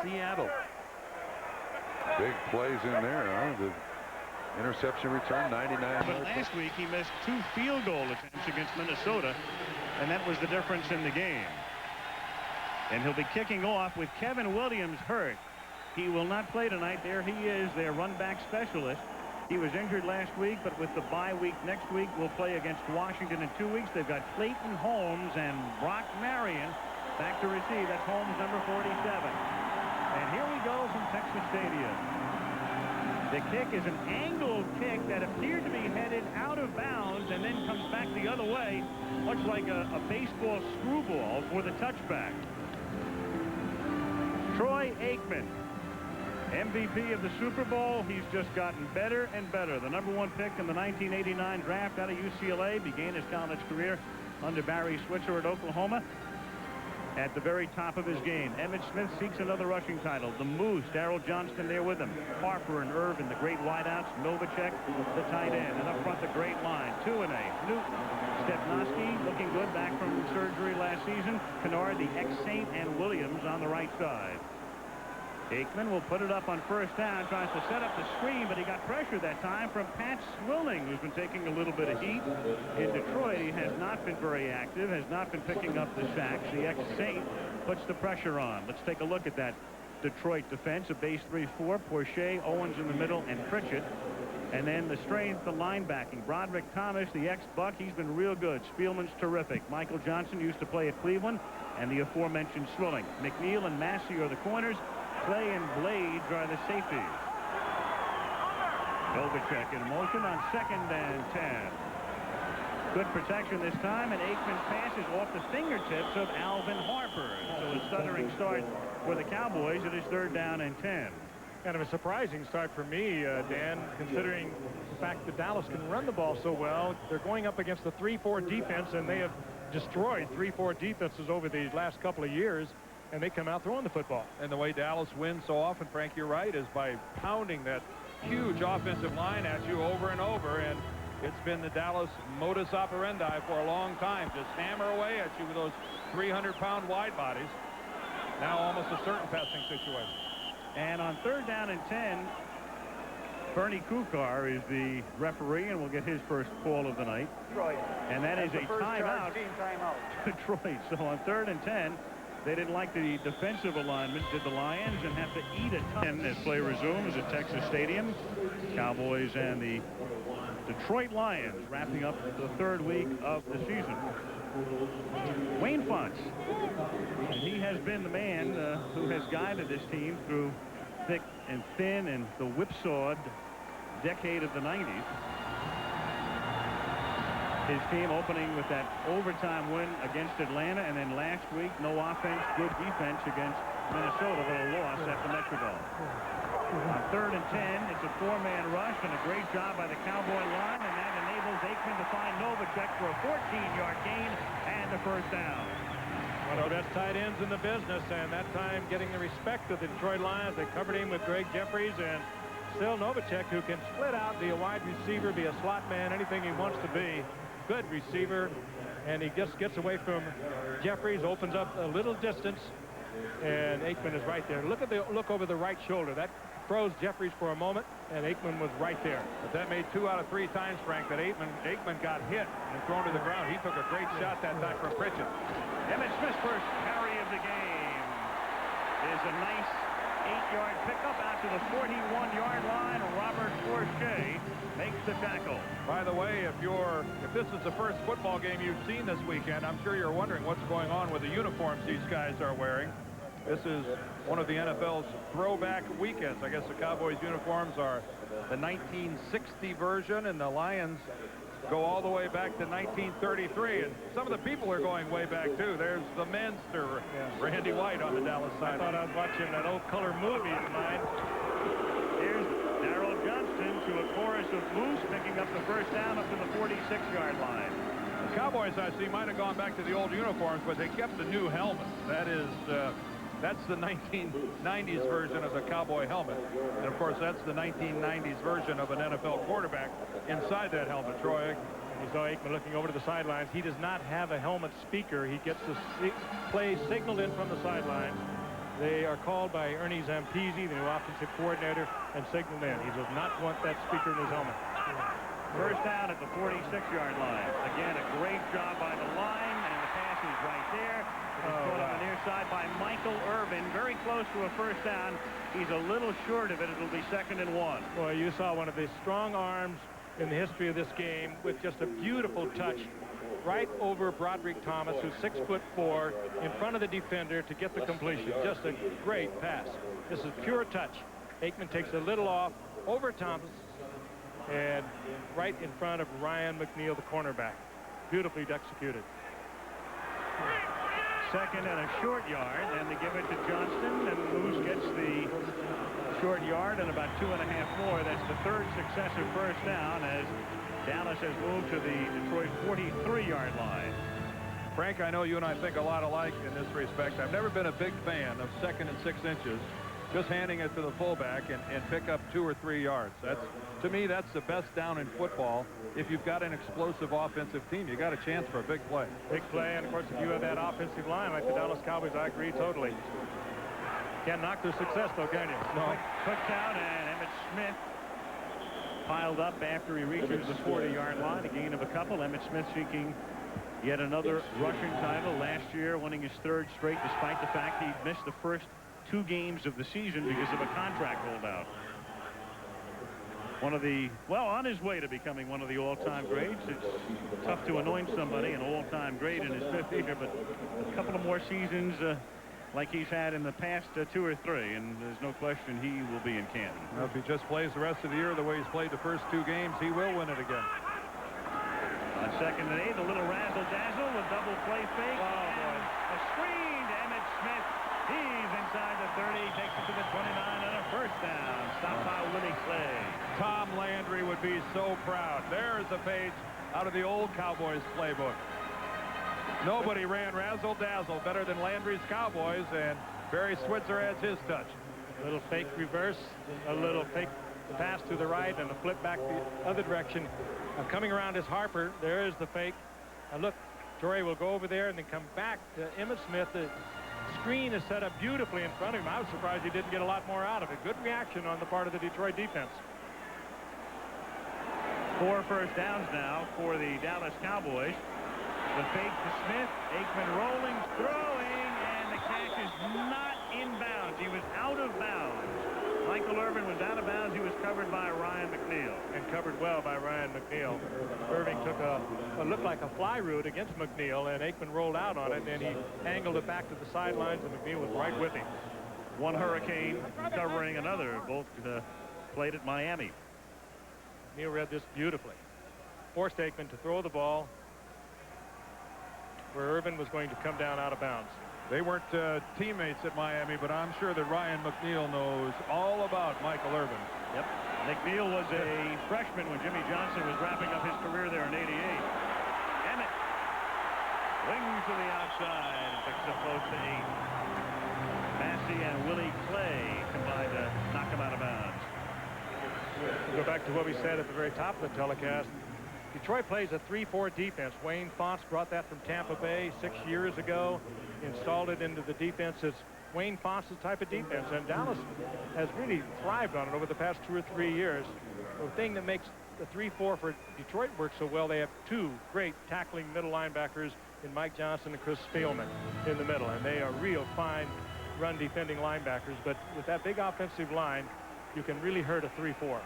Seattle. Big plays in there, huh? The interception return, 99. But last week he missed 2 field goal attempts against Minnesota, and that was the difference in the game. And he'll be kicking off with Kevin Williams hurt. He will not play tonight. There he is, their run back specialist. He was injured last week, but with the bye week next week, will play against Washington in 2 weeks. They've got Clayton Holmes and Brock Marion back to receive. That's Holmes, number 47. And here we go from Texas Stadium. The kick is an angled kick that appeared to be headed out of bounds and then comes back the other way, much like a baseball screwball for the touchback. Troy Aikman, MVP of the Super Bowl. He's just gotten better and better. The #1 pick in the 1989 draft out of UCLA, began his college career under Barry Switzer at Oklahoma. At the very top of his game, Emmitt Smith seeks another rushing title. The Moose, Darrell Johnston there with him. Harper and Irvin, the great wideouts. Novacek, the tight end. And up front, the great line. 2-A. Newton, Stepnoski, looking good back from surgery last season. Kennard, the ex-Saint, and Williams on the right side. Aikman will put it up on first down, tries to set up the screen, but he got pressure that time from Pat Swilling, who's been taking a little bit of heat. In Detroit, he has not been very active, has not been picking up the sacks. The ex-Saint puts the pressure on. Let's take a look at that Detroit defense. A base 3-4, Porcher, Owens in the middle, and Pritchett. And then the strength, the linebacking. Broderick Thomas, the ex-Buck, he's been real good. Spielman's terrific. Michael Johnson used to play at Cleveland, and the aforementioned Swilling. McNeil and Massey are the corners. Clay and Blades are the safeties. Novacek in motion on 2nd and 10. Good protection this time, and Aikman's pass is off the fingertips of Alvin Harper. So a stuttering start for the Cowboys. It is 3rd down and 10. Kind of a surprising start for me, Dan, considering the fact that Dallas can run the ball so well. They're going up against the 3-4 defense, and they have destroyed 3-4 defenses over the last couple of years. And they come out throwing the football. And the way Dallas wins so often, Frank, you're right, is by pounding that huge offensive line at you over and over. And it's been the Dallas modus operandi for a long time. Just hammer away at you with those 300-pound wide bodies. Now almost a certain passing situation. And on 3rd down and 10, Bernie Kukar is the referee, and we'll get his first call of the night. Detroit. And that is a timeout. Detroit. So on 3rd and 10, they didn't like the defensive alignment, did the Lions, and have to eat a ton as play resumes at Texas Stadium. Cowboys and the Detroit Lions wrapping up the 3rd week of the season. Wayne Fonts, and he has been the man who has guided this team through thick and thin and the whipsawed decade of the 90s. His team opening with that overtime win against Atlanta, and then last week, no offense, good defense against Minnesota, but a loss at the Metrodome. On 3rd and 10, it's a 4-man rush, and a great job by the Cowboy line, and that enables Aikman to find Novacek for a 14-yard gain and the 1st down. One of the best tight ends in the business, and that time getting the respect of the Detroit Lions. They covered him with Greg Jeffries, and still Novacek, who can split out, be a wide receiver, be a slot man, anything he wants to be. Good receiver, and he just gets away from Jeffries, opens up a little distance, and Aikman is right there. Look over the right shoulder. That froze Jeffries for a moment, and Aikman was right there. But that made 2 out of 3 times, Frank, that Aikman got hit and thrown to the ground. He took a great shot that time from Pritchett. Emmitt Smith's first carry of the game is a nice 8-yard pickup out to the 41-yard line. Robert Porcher makes the tackle. By the way, if this is the first football game you've seen this weekend, I'm sure you're wondering what's going on with the uniforms these guys are wearing. This is one of the NFL's throwback weekends. I guess the Cowboys uniforms are the 1960 version, and the Lions go all the way back to 1933. And some of the people are going way back, too. There's the Menster, Randy White on the Dallas side. I thought I was watching that old color movie of mine. Here's Darrell Johnston to a chorus of Moose, picking up the 1st down up to the 46-yard line. The Cowboys, I see, might have gone back to the old uniforms, but they kept the new helmets. That's the 1990s version of the Cowboy helmet. And, of course, that's the 1990s version of an NFL quarterback inside that helmet, Troy. You saw Aikman looking over to the sidelines. He does not have a helmet speaker. He gets the play signaled in from the sideline. They are called by Ernie Zampese, the new offensive coordinator, and signaled in. He does not want that speaker in his helmet. First down at the 46-yard line. Again, a great job by the line, and the pass is right there. It's caught on the near side by Michael Irvin. Very close to a first down. He's a little short of it. It'll be 2nd and 1. Boy, you saw one of the strong arms in the history of this game with just a beautiful touch right over Broderick Thomas, who's 6'4", in front of the defender to get the completion. Just a great pass. This is pure touch. Aikman takes a little off over Thomas and right in front of Ryan McNeil, the cornerback. Beautifully executed. 2nd and a short yard, and they give it to Johnston, and Moose gets the short yard and about 2.5 more. That's the 3rd successive first down as Dallas has moved to the Detroit 43-yard line. Frank, I know you and I think a lot alike in this respect. I've never been a big fan of 2nd and 6 inches, just handing it to the fullback and pick up 2 or 3 yards. To me, that's the best down in football. If you've got an explosive offensive team, you got a chance for a big play. Big play, and of course, if you have that offensive line like the Dallas Cowboys, I agree totally. Can't knock their success, though, can you? No. Quick count, and Emmitt Smith piled up after he reaches the 40-yard line. A gain of a couple. Emmitt Smith seeking yet another rushing title. Last year, winning his 3rd straight, despite the fact he missed the first 2 games of the season because of a contract holdout. One of the, well, on his way to becoming one of the all-time greats. It's tough to anoint somebody an all-time great in his 5th year, but a couple of more seasons like he's had in the past 2 or 3, and there's no question he will be in Canton. Well, if he just plays the rest of the year the way he's played the first 2 games, he will win it again. On 2nd and 8, a little razzle-dazzle, a double play fake. Oh, boy. A screen to Emmitt Smith. He's inside the 30, takes it to the 29, and a first down. Stopped by Willie Clay. Tom Landry would be so proud. There's a page out of the old Cowboys playbook. Nobody ran razzle-dazzle better than Landry's Cowboys, and Barry Switzer adds his touch. A little fake reverse, a little fake pass to the right, and a flip back the other direction. Coming around is Harper. There is the fake. And look, Torrey will go over there and then come back to Emmitt Smith. The screen is set up beautifully in front of him. I was surprised he didn't get a lot more out of it. Good reaction on the part of the Detroit defense. 4 first downs now for the Dallas Cowboys. The fake to Smith. Aikman rolling, throwing, and the catch is not in bounds. He was out of bounds. Michael Irvin was out of bounds. He was covered by Ryan McNeil. And covered well by Ryan McNeil. Irving took what looked like a fly route against McNeil, and Aikman rolled out on it, and he angled it back to the sidelines, and McNeil was right with him. One Hurricane covering another. Both played at Miami. McNeil read this beautifully. Forced Aikman to throw the ball where Irvin was going to come down out of bounds. They weren't teammates at Miami, but I'm sure that Ryan McNeil knows all about Michael Irvin. Yep. McNeil was a freshman when Jimmy Johnson was wrapping up his career there in '88. Emmitt wings to the outside and picks up close to 8. Massey and Willie Clay combined to knock him out of bounds. We'll go back to what we said at the very top of the telecast. Detroit plays a 3-4 defense. Wayne Fontes brought that from Tampa Bay 6 years ago, installed it into the defense. It's Wayne Fontes' type of defense, and Dallas has really thrived on it over the past 2 or 3 years. The thing that makes the 3-4 for Detroit work so well, they have 2 great tackling middle linebackers in Mike Johnson and Chris Spielman in the middle, and they are real fine run defending linebackers. But with that big offensive line, you can really hurt a 3-4.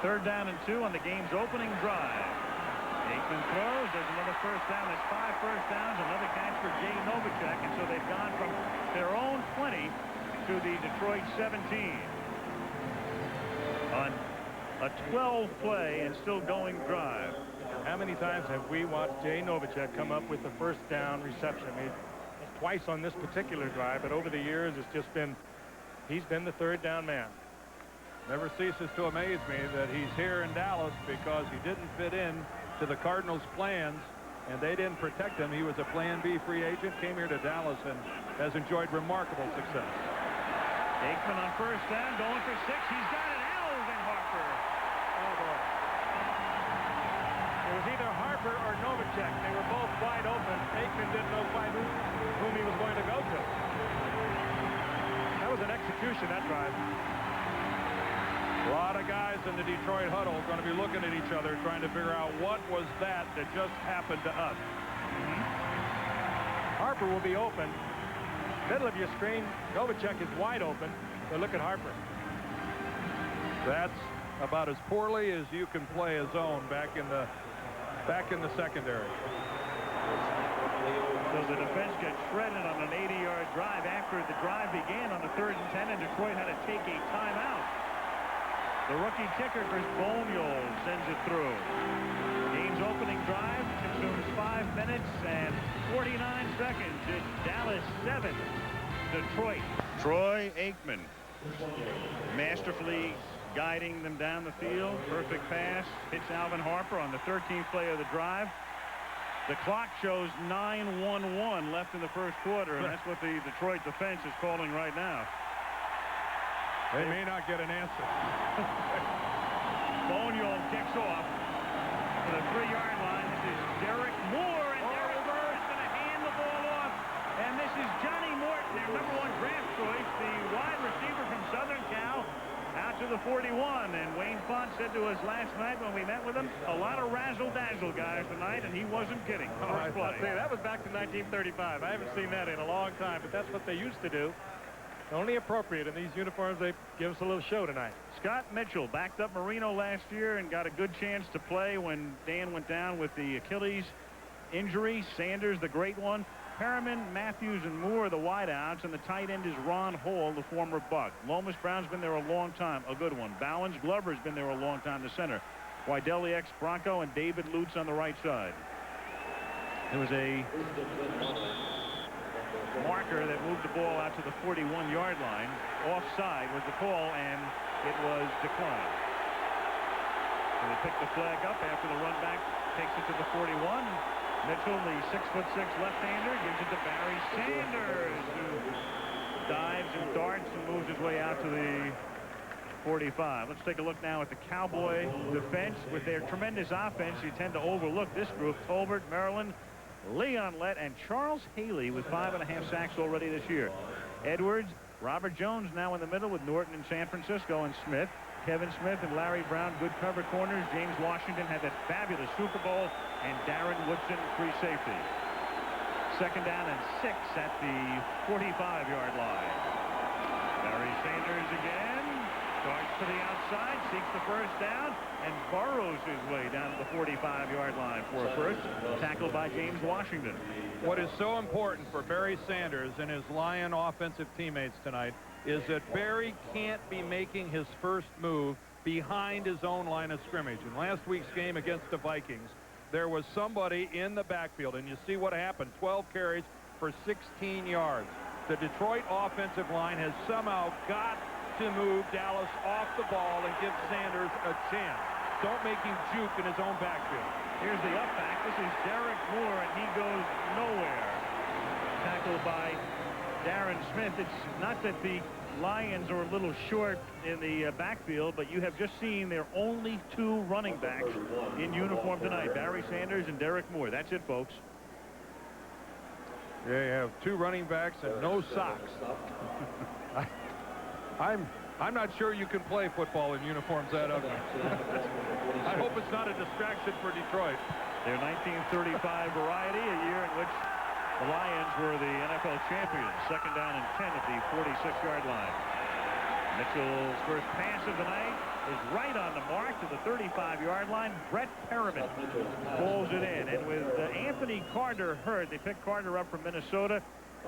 3rd down and 2 on the game's opening drive. Aikman throws. There's another first down. There's 5 first downs. Another catch for Jay Novacek. And so they've gone from their own 20 to the Detroit 17 on a 12-play and still going drive. How many times have we watched Jay Novacek come up with the first down reception? I mean, twice on this particular drive, but over the years, it's just been, he's been the 3rd down man. Never ceases to amaze me that he's here in Dallas because he didn't fit in to the Cardinals' plans, and they didn't protect him. He was a Plan B free agent, came here to Dallas, and has enjoyed remarkable success. Aikman on first down, going for 6. He's got it. Alvin Harper. Oh, boy. It was either Harper or Novacek. They were both wide open. Aikman didn't know quite whom he was going to go to. That was an execution, that drive. A lot of guys in the Detroit huddle going to be looking at each other, trying to figure out what was that just happened to us. Harper will be open. Middle of your screen, Novacek is wide open. But look at Harper. That's about as poorly as you can play a zone back in the secondary. So the defense gets shredded on an 80-yard drive after the drive began on the 3rd and 10, and Detroit had to take a timeout. The rookie kicker, Chris Boniol, sends it through. Game's opening drive consumes 5 minutes and 49 seconds. It's Dallas 7, Detroit. Troy Aikman masterfully guiding them down the field. Perfect pass. Hits Alvin Harper on the 13th play of the drive. The clock shows 9:11 left in the first quarter, and that's what the Detroit defense is calling right now. They may not get an answer. Boniol kicks off to the 3-yard line. This is Derek Moore, and Derek Moore is going to hand the ball off. And this is Johnny Morton, their #1 draft choice, the wide receiver from Southern Cal, out to the 41. And Wayne Font said to us last night when we met with him, a lot of razzle-dazzle guys tonight, and he wasn't kidding. First play. That was back to 1935. I haven't seen that in a long time, but that's what they used to do. Only appropriate in these uniforms. They give us a little show tonight. Scott Mitchell backed up Marino last year and got a good chance to play when Dan went down with the Achilles injury. Sanders, the great one. Perriman, Matthews, and Moore, the wideouts, and the tight end is Ron Hall, the former Buck. Lomas Brown's been there a long time, a good one. Bowens, Glover's been there a long time, the center. Widelli, ex-Bronco, and David Lutz on the right side. There was a marker that moved the ball out to the 41-yard line. Offside was the call, and it was declined. So they picked the flag up after the run back takes it to the 41. Mitchell, the 6'6" left-hander, gives it to Barry Sanders, who dives and darts and moves his way out to the 45. Let's take a look now at the Cowboy defense. With their tremendous offense, you tend to overlook this group. Tolbert, Maryland, Leon Lett, and Charles Haley with 5.5 sacks already this year. Edwards, Robert Jones now in the middle with Norton in San Francisco, and Smith. Kevin Smith and Larry Brown, good cover corners. James Washington had that fabulous Super Bowl, and Darren Woodson, free safety. 2nd down and 6 at the 45-yard line. Barry Sanders again. Starts to the outside, seeks the first down, and burrows his way down to the 45-yard line for a first. Tackled by James Washington. What is so important for Barry Sanders and his Lion offensive teammates tonight is that Barry can't be making his first move behind his own line of scrimmage. In last week's game against the Vikings, there was somebody in the backfield, and you see what happened. 12 carries for 16 yards. The Detroit offensive line has somehow got to move Dallas off the ball and give Sanders a chance. Don't make him juke in his own backfield. Here's the up back. This is Derek Moore, and he goes nowhere. Tackled by Darren Smith. It's not that the Lions are a little short in the backfield, but you have just seen their only 2 running backs in uniform tonight, Barry Sanders and Derek Moore. That's it, folks. Yeah, you have 2 running backs and no socks. I'm not sure you can play football in uniforms that ugly. I hope it's not a distraction for Detroit. Their 1935 variety, a year in which the Lions were the NFL champions. 2nd down and 10 at the 46-yard line. Mitchell's first pass of the night is right on the mark to the 35-yard line. Brett Perriman pulls it in. And with Anthony Carter hurt, they picked Carter up from Minnesota.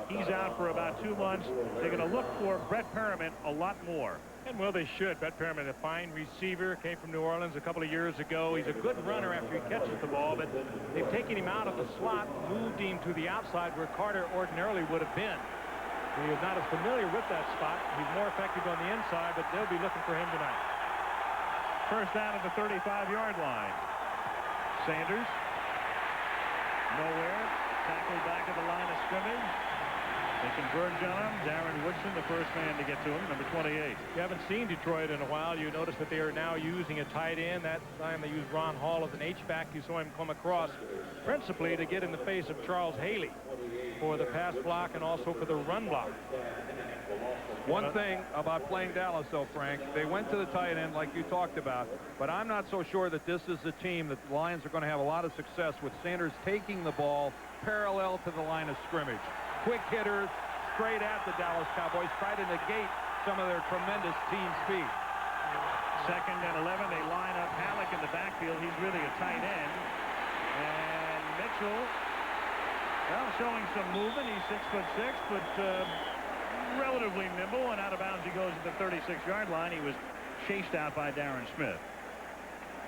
He's out for about 2 months. They're going to look for Brett Perriman a lot more. And well, they should. Brett Perriman, a fine receiver, came from New Orleans a couple of years ago. He's a good runner after he catches the ball, but they've taken him out of the slot, moved him to the outside where Carter ordinarily would have been. He is not as familiar with that spot. He's more effective on the inside, but they'll be looking for him tonight. First down at the 35-yard line. Sanders. Nowhere. Tackled back at the line of scrimmage. They converge on him. Darren Woodson, the first man to get to him, number 28. You haven't seen Detroit in a while. You notice that they are now using a tight end. That time they used Ron Hall as an H-back. You saw him come across principally to get in the face of Charles Haley for the pass block and also for the run block. One thing about playing Dallas, though, Frank, they went to the tight end like you talked about, but I'm not so sure that this is a team that the Lions are going to have a lot of success with Sanders taking the ball parallel to the line of scrimmage. Quick hitters straight at the Dallas Cowboys, try to negate some of their tremendous team speed. 2nd and 11. They line up Halleck in the backfield. He's really a tight end. And Mitchell, well, showing some movement. He's 6'6", but relatively nimble, and out of bounds he goes at the 36-yard line. He was chased out by Darren Smith.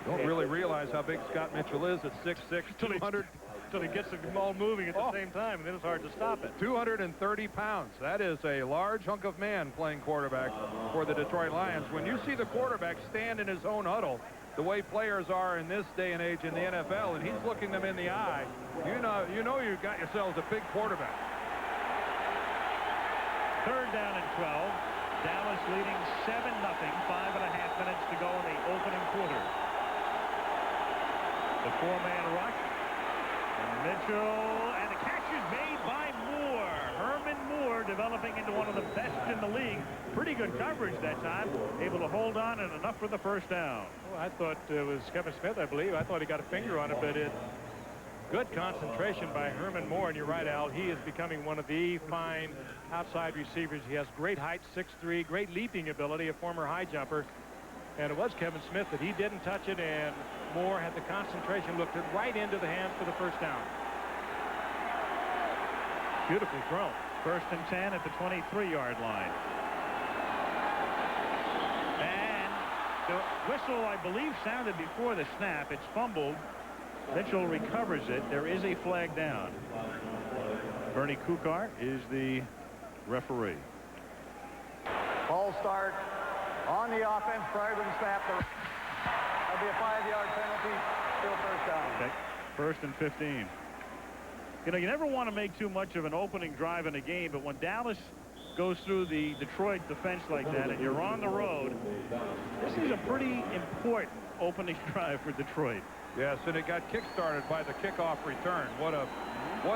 You don't really realize how big Scott Mitchell is at 6'6", 200. Until he gets the ball moving at the same time, and then it's hard to stop it. 230 pounds. That is a large hunk of man playing quarterback for the Detroit Lions. When you see the quarterback stand in his own huddle, the way players are in this day and age in the NFL, and he's looking them in the eye, you know you've got yourselves a big quarterback. 3rd down and 12. Dallas leading 7-0. 5.5 minutes to go in the opening quarter. The 4-man rush. And Mitchell, and the catch is made by Moore. Herman Moore developing into one of the best in the league. Pretty good coverage that time. Able to hold on and enough for the first down. Well, I thought it was Kevin Smith, I believe. I thought he got a finger on it, but good concentration by Herman Moore. And you're right, Al. He is becoming one of the fine outside receivers. He has great height, 6'3", great leaping ability, a former high jumper. And it was Kevin Smith that he didn't touch it, and Moore had the concentration, looked it right into the hands for the first down. Beautifully thrown. 1st and 10 at the 23-yard line. And the whistle, I believe, sounded before the snap. It's fumbled. Mitchell recovers it. There is a flag down. Bernie Kukar is the referee. Ball start on the offense prior to the snap. That'll be a 5-yard penalty. Still first down. Okay. 1st and 15. You know, you never want to make too much of an opening drive in a game, but when Dallas goes through the Detroit defense like that and you're on the road, this is a pretty important opening drive for Detroit. Yes, and it got kick-started by the kickoff return. What a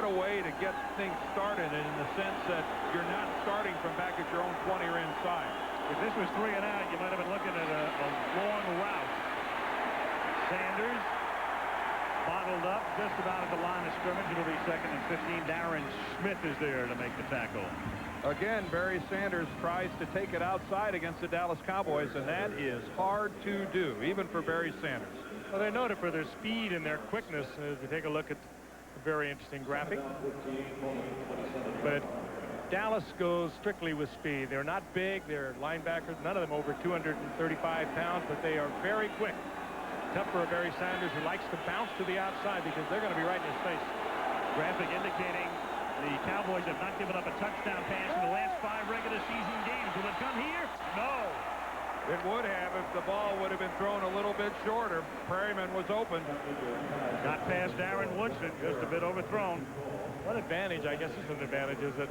way to get things started in the sense that you're not starting from back at your own 20 or inside. If this was 3 and out, you might have been looking at a long route. Sanders bottled up just about at the line of scrimmage. It'll be 2nd and 15. Darren Smith is there to make the tackle. Again, Barry Sanders tries to take it outside against the Dallas Cowboys, and that is hard to do, even for Barry Sanders. Well, they're noted for their speed and their quickness. As we take a look at a very interesting graphic. But Dallas goes strictly with speed. They're not big. They're linebackers. None of them over 235 pounds, but they are very quick. Tough for a Barry Sanders who likes to bounce to the outside because they're going to be right in his face. Graphic indicating the Cowboys have not given up a touchdown pass in the last 5 regular season games. Will it come here? No. It would have if the ball would have been thrown a little bit shorter. Perriman was open. Got past Darren Woodson, just a bit overthrown. One advantage, I guess is an advantage, is that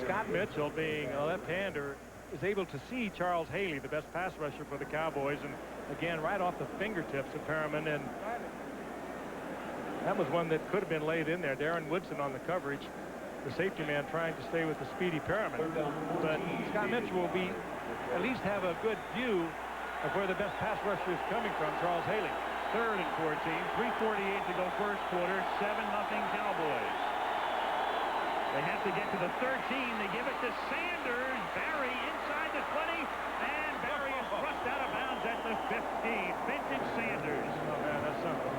Scott Mitchell, being a left-hander, is able to see Charles Haley, the best pass rusher for the Cowboys, and again, right off the fingertips of Perriman, and that was one that could have been laid in there. Darren Woodson on the coverage, the safety man trying to stay with the speedy Perriman, but Scott Mitchell will be at least have a good view of where the best pass rusher is coming from, Charles Haley. 3rd and 14, 3:48 to go first quarter, 7-0 Cowboys. They have to get to the 13. They give it to Sanders. Barry inside the 20, and Barry is thrust out of bounds at the 15. Vintage Sanders. Oh, man, that's something.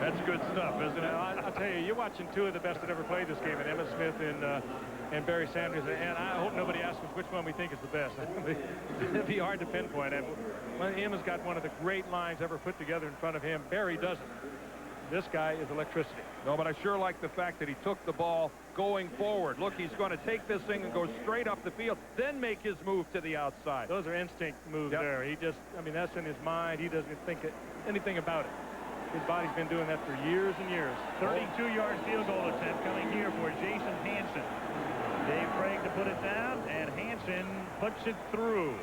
That's good stuff, isn't it? I'll tell you, you're watching 2 of the best that ever played this game, and Emmitt Smith and Barry Sanders, and I hope nobody asks us which one we think is the best. It'd be hard to pinpoint. Emmitt's got one of the great lines ever put together in front of him. Barry doesn't. This guy is electricity. No, but I sure like the fact that he took the ball going forward. Look, he's going to take this thing and go straight up the field, then make his move to the outside. Those are instinct moves there. He just, I mean, that's in his mind. He doesn't think anything about it. His body's been doing that for years and years. 32-yard field goal attempt coming here for Jason Hanson. Dave Craig to put it down, and Hanson puts it through.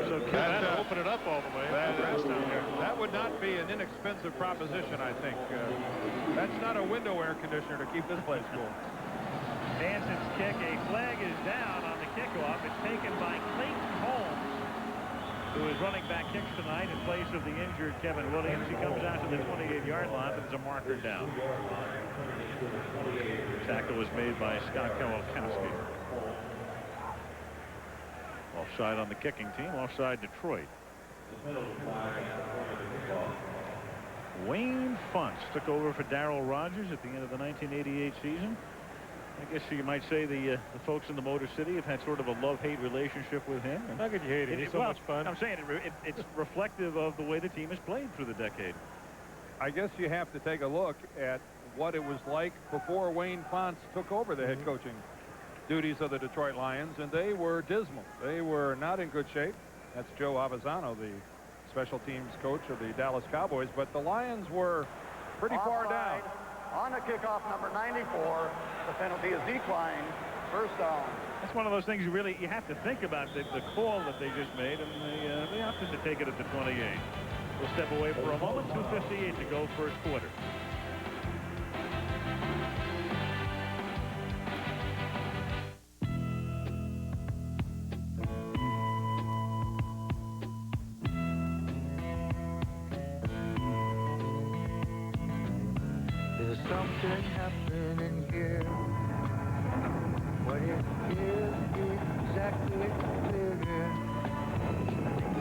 So had to open it up all the way. That would not be an inexpensive proposition, I think. That's not a window air conditioner to keep this place cool. Hanson's kick, a flag is down on the kickoff. It's taken by Clayton Holmes, who is running back kicks tonight in place of the injured Kevin Williams. He comes out to the 28-yard line, but there's a marker down. The tackle was made by Scott Kowalkowski. Offside on the kicking team, offside Detroit. Wayne Funtz took over for Darrell Rogers at the end of the 1988 season. I guess you might say the folks in the Motor City have had sort of a love-hate relationship with him. How could you hate it? He's so much fun. I'm saying it's reflective of the way the team has played through the decade. I guess you have to take a look at what it was like before Wayne Funtz took over the head coaching duties of the Detroit Lions, and they were dismal. They were not in good shape. That's Joe Avezzano, the special teams coach of the Dallas Cowboys, but the Lions were pretty far down. On the kickoff, number 94, the penalty is declined. First down. That's one of those things you have to think about, the call that they just made, and they opted to take it at the 28. We'll step away for a moment. 2:58 to go, first quarter. There's something happening here. What it is exactly clear.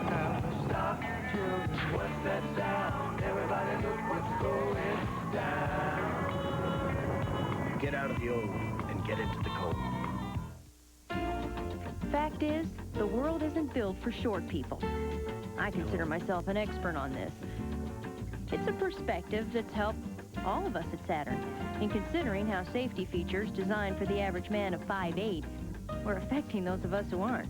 Now stop, children. What's that sound? Everybody look what's going down. Get out of the old and get into the cold. Fact is, the world isn't built for short people. I consider myself an expert on this. It's a perspective that's helped all of us at Saturn in considering how safety features designed for the average man of 5'8" were affecting those of us who aren't.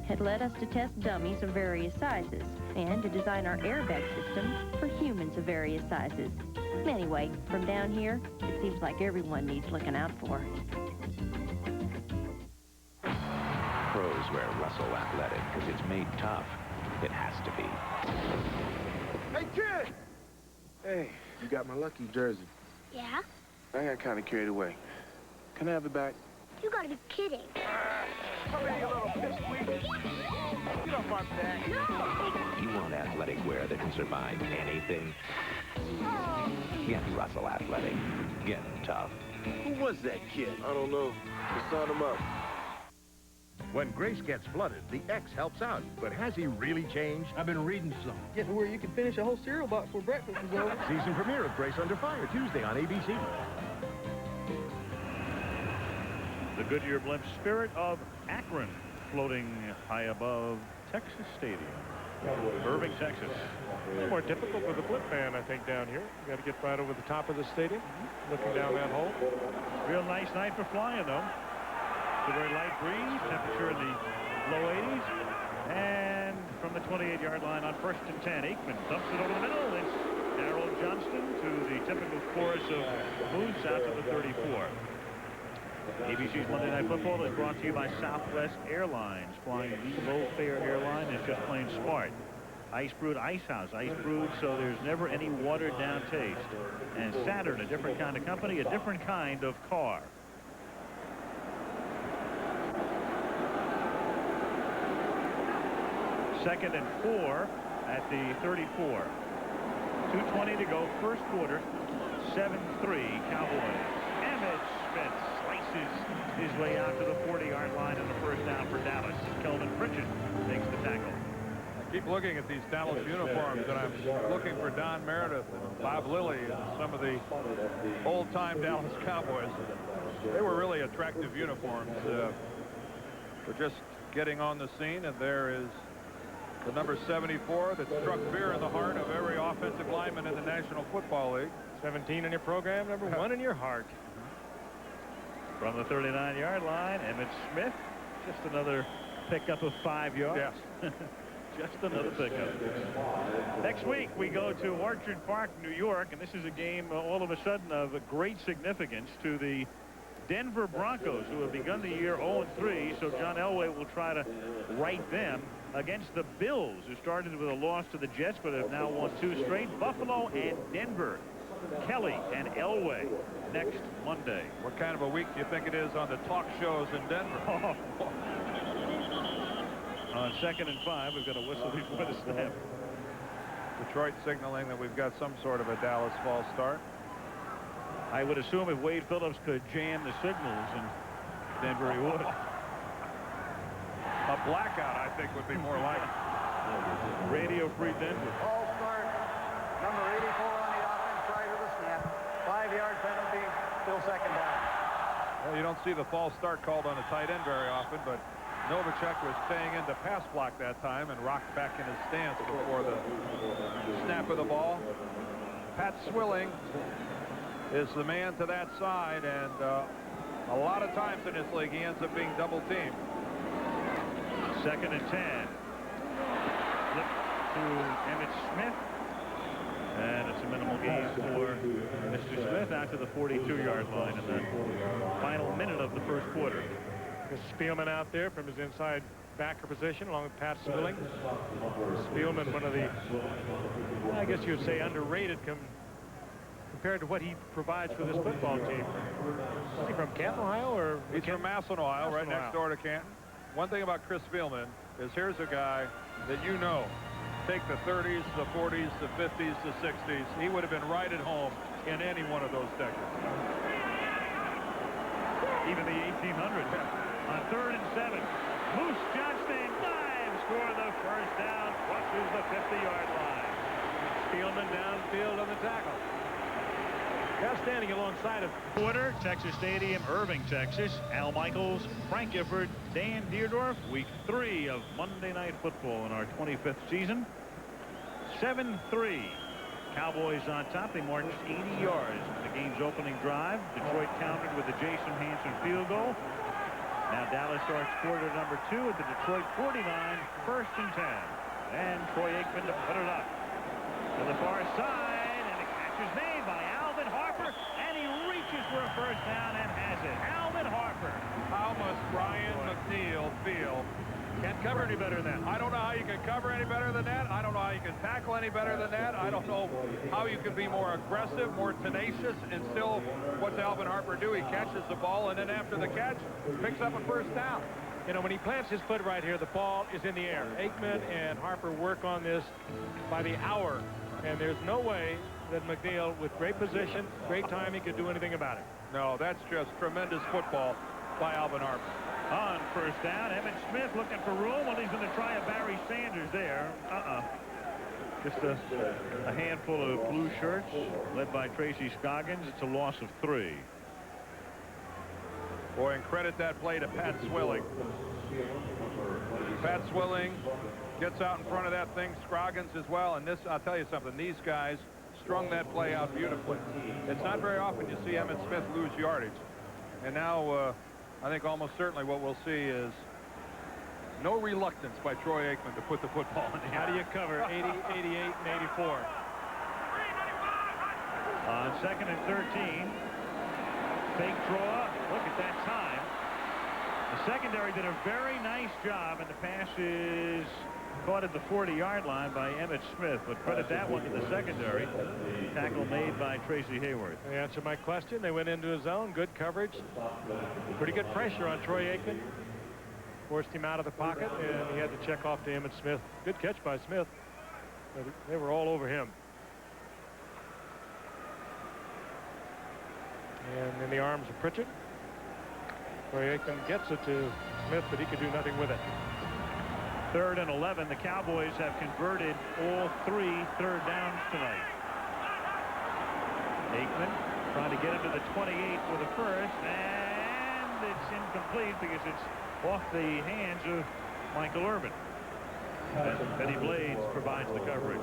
It led us to test dummies of various sizes and to design our airbag system for humans of various sizes. Anyway, from down here, it seems like everyone needs looking out for. Pros wear Russell Athletic because it's made tough. It has to be. Hey, kid! Hey, you got my lucky jersey. Yeah? I got kind of carried away. Can I have it back? You gotta be kidding. Come here, you little pissweak. You don't want that. No! You want athletic wear that can survive anything? Oh. Get Russell Athletic. Get tough. Who was that kid? I don't know. Just signed him up. When Grace gets flooded, the X helps out. But has he really changed? I've been reading some. Get to where you can finish a whole cereal box before breakfast is over. Season premiere of Grace Under Fire, Tuesday on ABC. The Goodyear Blimp Spirit of Akron floating high above Texas Stadium. Irving, Texas. A little more difficult for the Blip fan, I think, down here. You got to get right over the top of the stadium, looking down that hole. Real nice night for flying, though. It's a very light breeze, temperature in the low 80s. And from the 28-yard line on 1st and 10, Aikman dumps it over the middle. It's Darrell Johnston to the typical chorus of moves out to the 34. ABC's Monday Night Football is brought to you by Southwest Airlines. Flying the low-fare airline is just plain smart. Ice brewed Ice House, ice brewed so there's never any watered-down taste. And Saturn, a different kind of company, a different kind of car. Second and 4 at the 34. 2:20 to go, first quarter. 7-3 Cowboys. Emmitt Smith slices his way out to the 40-yard line in the first down for Dallas. Kelvin Pritchett makes the tackle. I keep looking at these Dallas uniforms, and I'm looking for Don Meredith and Bob Lilly and some of the old-time Dallas Cowboys. They were really attractive uniforms. We're just getting on the scene, and there is the number 74 that struck fear in the heart of every offensive lineman in the National Football League. 17 in your program, number 1 in your heart. From the 39-yard line, Emmitt Smith, just another pickup of 5 yards. Yes. Just another pickup. Next week, we go to Orchard Park, New York, and this is a game all of a sudden of great significance to the Denver Broncos, who have begun the year 0-3, so John Elway will try to right them, against the Bills, who started with a loss to the Jets but have now won 2 straight. Buffalo and Denver. Kelly and Elway next Monday. What kind of a week do you think it is on the talk shows in Denver? On 2nd and 5, we've got a whistle before the snap. Detroit signaling that we've got some sort of a Dallas false start. I would assume if Wade Phillips could jam the signals in Denver, he would. A blackout, I think, would be more like it. Radio-free Denver. False start. Number 84 on the offense prior to the snap. 5-yard penalty. Still 2nd down. Well, you don't see the false start called on a tight end very often, but Novacek was staying in to pass block that time and rocked back in his stance before the snap of the ball. Pat Swilling is the man to that side, and a lot of times in this league he ends up being double teamed. 2nd and 10. Flip to Emmitt Smith. And it's a minimal gain for Mr. Smith out to the 42-yard line in the final minute of the first quarter. Spielman out there from his inside backer position along with Pat Swilling. Spielman, one of the, I guess you would say, underrated compared to what he provides for this football team. Is he from Canton, Ohio? Or he's from Massillon, Ohio, right next door to Canton. One thing about Chris Spielman is here's a guy that you know. Take the 30s, the 40s, the 50s, the 60s. He would have been right at home in any one of those decades. Even the 1800s. On 3rd and 7. Moose Johnston dives for the first down. Crosses the 50-yard line. Spielman downfield on the tackle. Now standing alongside of Quarter, Texas Stadium, Irving, Texas. Al Michaels, Frank Gifford, Dan Deerdorf. Week 3 of Monday Night Football in our 25th season. 7-3. Cowboys on top. They marched 80 yards in the game's opening drive. Detroit countered with the Jason Hanson field goal. Now Dallas starts quarter number 2 at the Detroit 49, 1st and 10. And Troy Aikman to put it up to the far side, and the catch is made by Alvin Harper, and he reaches for a first down and has it. Alvin Harper. How must Ryan McNeil feel? Can't cover any better than that. I don't know how you can cover any better than that. I don't know how you can tackle any better than that. I don't know how you can be more aggressive, more tenacious, and still, what's Alvin Harper do? He catches the ball, and then after the catch, picks up a first down. You know, when he plants his foot right here, the ball is in the air. Aikman and Harper work on this by the hour, and there's no way that McNeil, with great position, great timing, could do anything about it. No, that's just tremendous football by Alvin Harper. On first down, Emmitt Smith looking for room. Well, he's going to try a Barry Sanders there. Just a handful of blue shirts led by Tracy Scoggins. It's a loss of 3. Boy, and credit that play to Pat Swilling. Pat Swilling gets out in front of that thing. Scoggins as well. And this, I'll tell you something, these guys strung that play out beautifully. It's not very often you see Emmitt Smith lose yardage. And now I think almost certainly what we'll see is no reluctance by Troy Aikman to put the football in the air. How do you cover 80, 88, and 84? On 2nd and 13. Fake draw. Look at that time. The secondary did a very nice job, and the pass is caught at the 40-yard line by Emmitt Smith, but credit that one to the secondary. Tackle made by Tracy Hayward. To answer my question, they went into his zone. Good coverage. Pretty good pressure on Troy Aikman. Forced him out of the pocket, and he had to check off to Emmitt Smith. Good catch by Smith. They were all over him. And in the arms of Pritchett. Troy Aikman gets it to Smith, but he could do nothing with it. 3rd and 11. The Cowboys have converted all 3 third downs tonight. Aikman trying to get into the 28 for the first, and it's incomplete because it's off the hands of Michael Irvin. Benny Blades provides the coverage.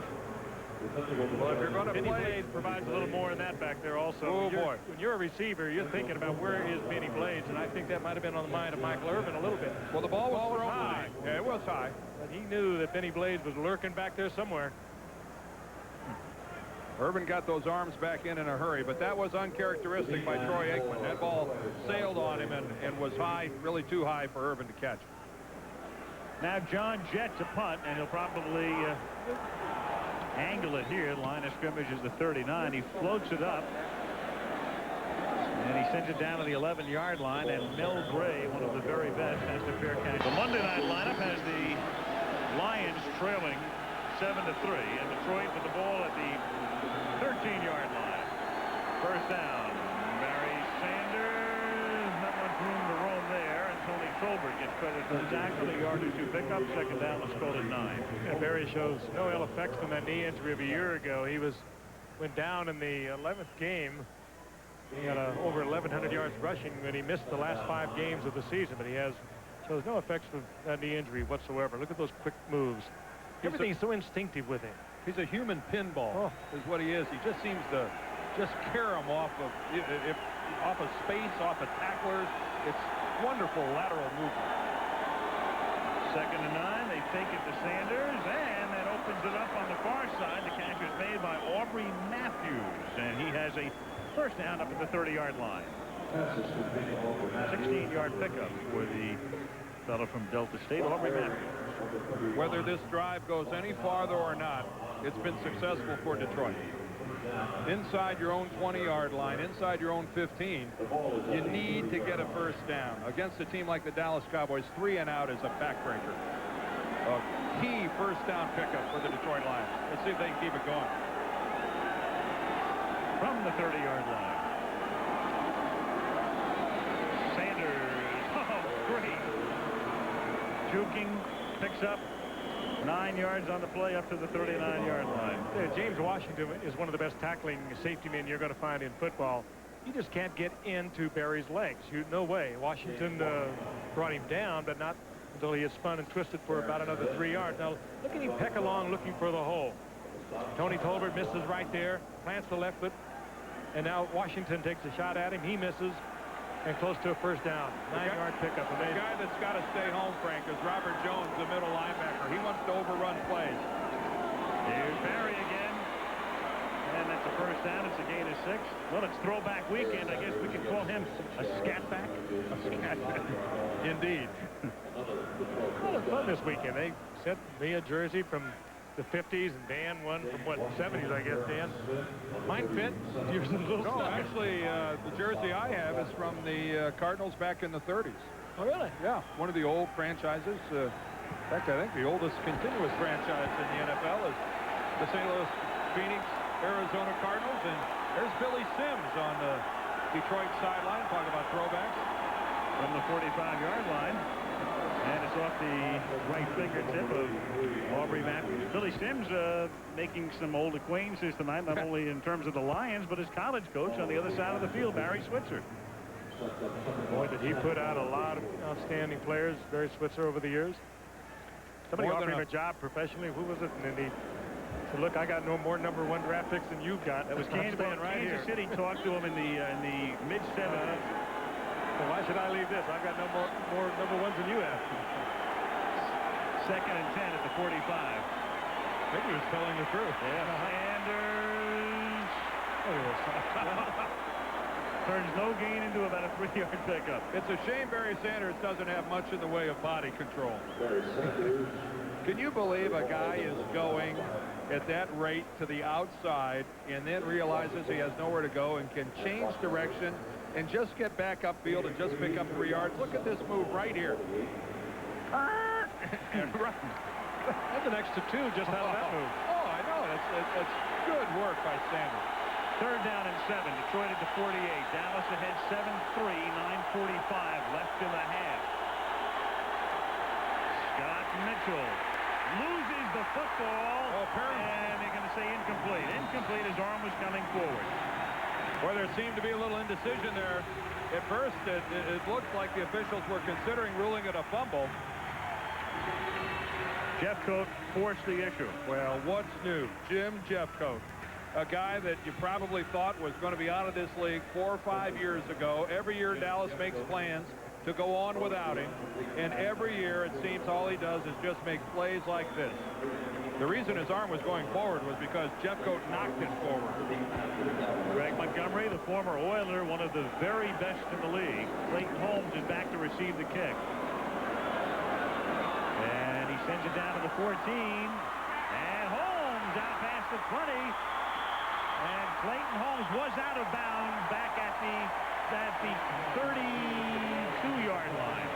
Well, if you're going to Benny play, Blades provides a little more in that back there also. Oh, boy. When you're a receiver, you're thinking about where is Benny Blades, and I think that might have been on the mind of Michael Irvin a little bit. Well, the ball was thrown high. Yeah, it was high. But he knew that Benny Blades was lurking back there somewhere. Irvin got those arms back in a hurry, but that was uncharacteristic by Troy Aikman. That ball sailed on him and was high, really too high for Irvin to catch. Now John Jett's a punt, and he'll probably angle it here. The line of scrimmage is the 39. He floats it up, and he sends it down to the 11-yard line, and Mel Gray, one of the very best, has the fair catch. The Monday night lineup has the Lions trailing 7-3, and Detroit with the ball at the 13-yard line. First down. Barry Sanders, not much room to roam there, and Tony Tolbert gets credit for the tackle, a yard or two pickup. Second down, let's call it 9. Yeah, Barry shows no ill effects from that knee injury of a year ago. He went down in the 11th game. He had over 1,100 yards rushing when he missed the last 5 games of the season, but he shows no effects from that knee injury whatsoever. Look at those quick moves. Everything's so instinctive with him. He's a human pinball, is what he is. He just seems to just carry him off of space, off of tacklers. It's wonderful lateral movement. Second and 9. They take it to Sanders, and that opens it up on the far side. The catch is made by Aubrey Matthews, and he has a first down up at the 30-yard line. 16-yard pickup for the fellow from Delta State, Aubrey Matthews. Whether this drive goes any farther or not, it's been successful for Detroit. Inside your own 20-yard line, inside your own 15, you need to get a first down. Against a team like the Dallas Cowboys, 3 and out is a backbreaker. A key first down pickup for the Detroit Lions. Let's see if they can keep it going. From the 30-yard line. Sanders. Oh, great. Juking, picks up 9 yards on the play up to the 39-yard line. James Washington is one of the best tackling safety men you're going to find in football. He just can't get into Barry's legs. No way. Washington brought him down, but not until he had spun and twisted for about another 3 yards. Now, look at him peck along looking for the hole. Tony Tolbert misses right there, plants the left foot, and now Washington takes a shot at him. He misses, and close to a first down. 9-yard pickup. The guy that's got to stay home, Frank, is Robert Jones, the middle linebacker. He wants to overrun plays. Here's Barry again. And that's a first down. It's a gain of 6. Well, it's throwback weekend. I guess we could call him a scatback. A scatback. Indeed. A lot of fun this weekend. They sent me a jersey from the 50s, and Dan won from, what, 70s, I guess, Dan? Mine fit. Yours is a little No, actually, the jersey I have is from the Cardinals back in the 30s. Oh, really? Yeah, one of the old franchises. In fact, I think the oldest continuous franchise in the NFL is the St. Louis Phoenix Arizona Cardinals. And there's Billy Sims on the Detroit sideline. Talk about throwbacks. From the 45-yard line. And it's off the right fingertip of Aubrey Matthews. Billy Sims making some old acquaintances tonight, not only in terms of the Lions, but his college coach on the other side of the field, Barry Switzer. Boy, did he put out a lot of outstanding players, Barry Switzer, over the years. Somebody offered him a job professionally. Who was it? And then he said, look, I got no more #1 draft picks than you've got. That was Kansas City talked to him in the mid-70s. Well, why should I leave this? I've got no more #1s than you have. Second and 10 at the 45. Maybe he was telling the truth. Yeah. Sanders. Turns no gain into about a 3-yard pickup. It's a shame Barry Sanders doesn't have much in the way of body control. Can you believe a guy is going at that rate to the outside and then realizes he has nowhere to go and can change direction and just get back upfield and just pick up 3 yards? Look at this move right here. And run. That's an extra 2 just out of that move. Oh, I know. That's good work by Sanders. Third down and 7. Detroit at the 48. Dallas ahead 7-3. 9:45 left in the half. Scott Mitchell loses the football. And they're going to say incomplete. Incomplete. His arm was coming forward. Well, there seemed to be a little indecision there. At first, it looked like the officials were considering ruling it a fumble. Jeffcoat forced the issue. Well, what's new? Jim Jeffcoat, a guy that you probably thought was going to be out of this league 4 or 5 years ago. Every year Dallas makes plans to go on without him. And every year, it seems all he does is just make plays like this. The reason his arm was going forward was because Jeffcoat knocked it forward. Greg Montgomery, the former Oiler, one of the very best in the league. Clayton Holmes is back to receive the kick. And he sends it down to the 14. And Holmes out past the 20. And Clayton Holmes was out of bounds back at the 32-yard line.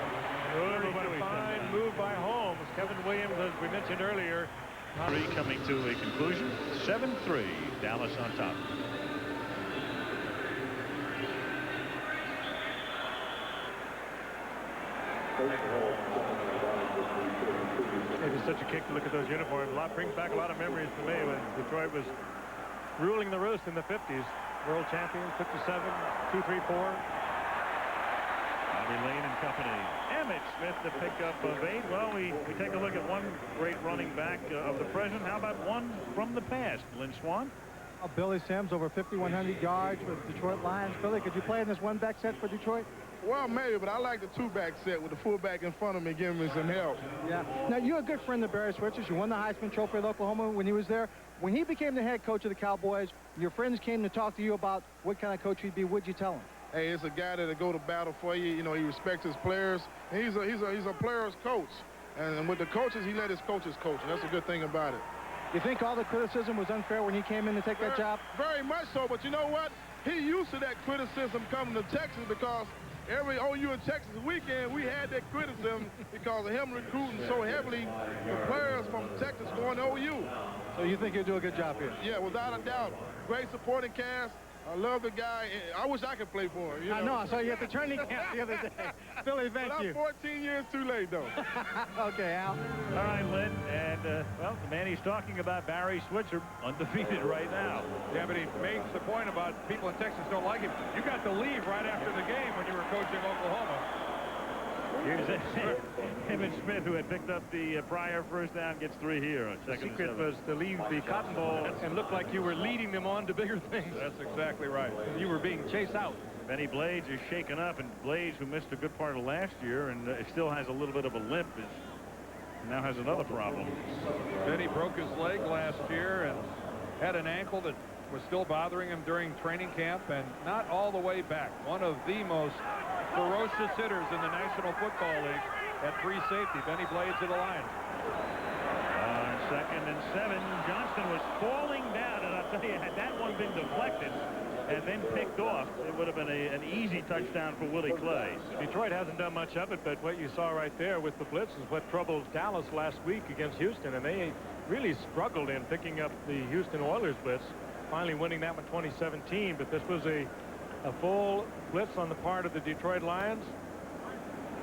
A fine move by Holmes. Kevin Williams, as we mentioned earlier. Coming to a conclusion. 7-3. Dallas on top. It is such a kick to look at those uniforms. Brings back a lot of memories to me when Detroit was ruling the roost in the 50s. World champions, 57, 2, 3, 4. Bobby Lane and company. Emmitt Smith, the pickup of 8. Well, we take a look at one great running back of the present. How about one from the past? Lynn Swan? Billy Sims, over 5,100 yards with Detroit Lions. Billy, could you play in this one-back set for Detroit? Well, maybe, but I like the two-back set with the fullback in front of me giving me some help. Yeah. Now, you're a good friend of Barry Switzer's. You won the Heisman Trophy at Oklahoma when he was there. When he became the head coach of the Cowboys, your friends came to talk to you about what kind of coach he'd be. What'd you tell him? Hey, it's a guy that'll go to battle for you. You know, he respects his players. And he's a player's coach. And with the coaches, he let his coaches coach. And that's a good thing about it. You think all the criticism was unfair when he came in to take that job? Very much so. But you know what? He used to that criticism coming to Texas because every OU in Texas weekend, we had that criticism because of him recruiting so heavily the players from Texas going to OU. So you think he'll do a good job here? Yeah, without a doubt. Great supporting cast. I love the guy. I wish I could play for him. You know? I know. I saw you at the training camp the other day. Billy, thank you. I'm 14 years too late, though. Okay, Al. All right, Lynn. And, well, the man he's talking about, Barry Switzer, undefeated right now. Yeah, but he makes the point about people in Texas don't like him. You got to leave right after the game when you were coaching Oklahoma. Here's Emmitt Smith, who had picked up the prior first down, gets 3 here on second. The secret was to leave the Cotton Bowl and look like you were leading them on to bigger things. That's exactly right. You were being chased out. Benny Blades is shaken up, and Blades, who missed a good part of last year and still has a little bit of a limp, now has another problem. Benny broke his leg last year and had an ankle that was still bothering him during training camp and not all the way back. One of the most ferocious hitters in the National Football League at free safety. Benny Blades of the Lions. On 2nd and 7, Johnston was falling down, and I'll tell you, had that one been deflected and then picked off, it would have been an easy touchdown for Willie Clay. Detroit hasn't done much of it, but what you saw right there with the blitz is what troubled Dallas last week against Houston, and they really struggled in picking up the Houston Oilers blitz, finally winning that one 2017. But this was a full blitz on the part of the Detroit Lions,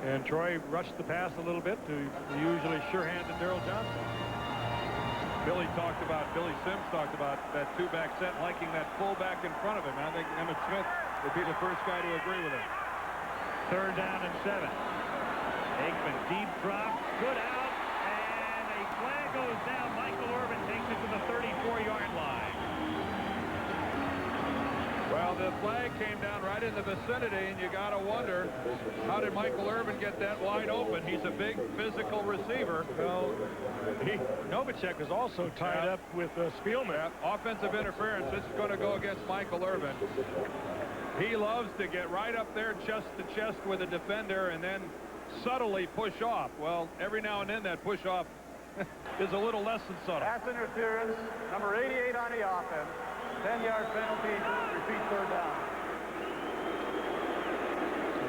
and Troy rushed the pass a little bit to the usually sure-handed Darrell Johnson. Billy Sims talked about that two-back set, liking that fullback in front of him. I think Emmitt Smith would be the first guy to agree with him. 3rd down and 7. Aikman deep drop, good out, and a flag goes down. Michael Irvin takes it to the 34-yard line. Well, the flag came down right in the vicinity, and you got to wonder, how did Michael Irvin get that wide open? He's a big physical receiver. Well, Novacek is also tied up with Spielman. Yeah, offensive interference. This is going to go against Michael Irvin. He loves to get right up there chest to chest with a defender and then subtly push off. Well, every now and then that push off is a little less than subtle. Pass interference, number 88 on the offense. 10-yard penalty, repeat 3rd down.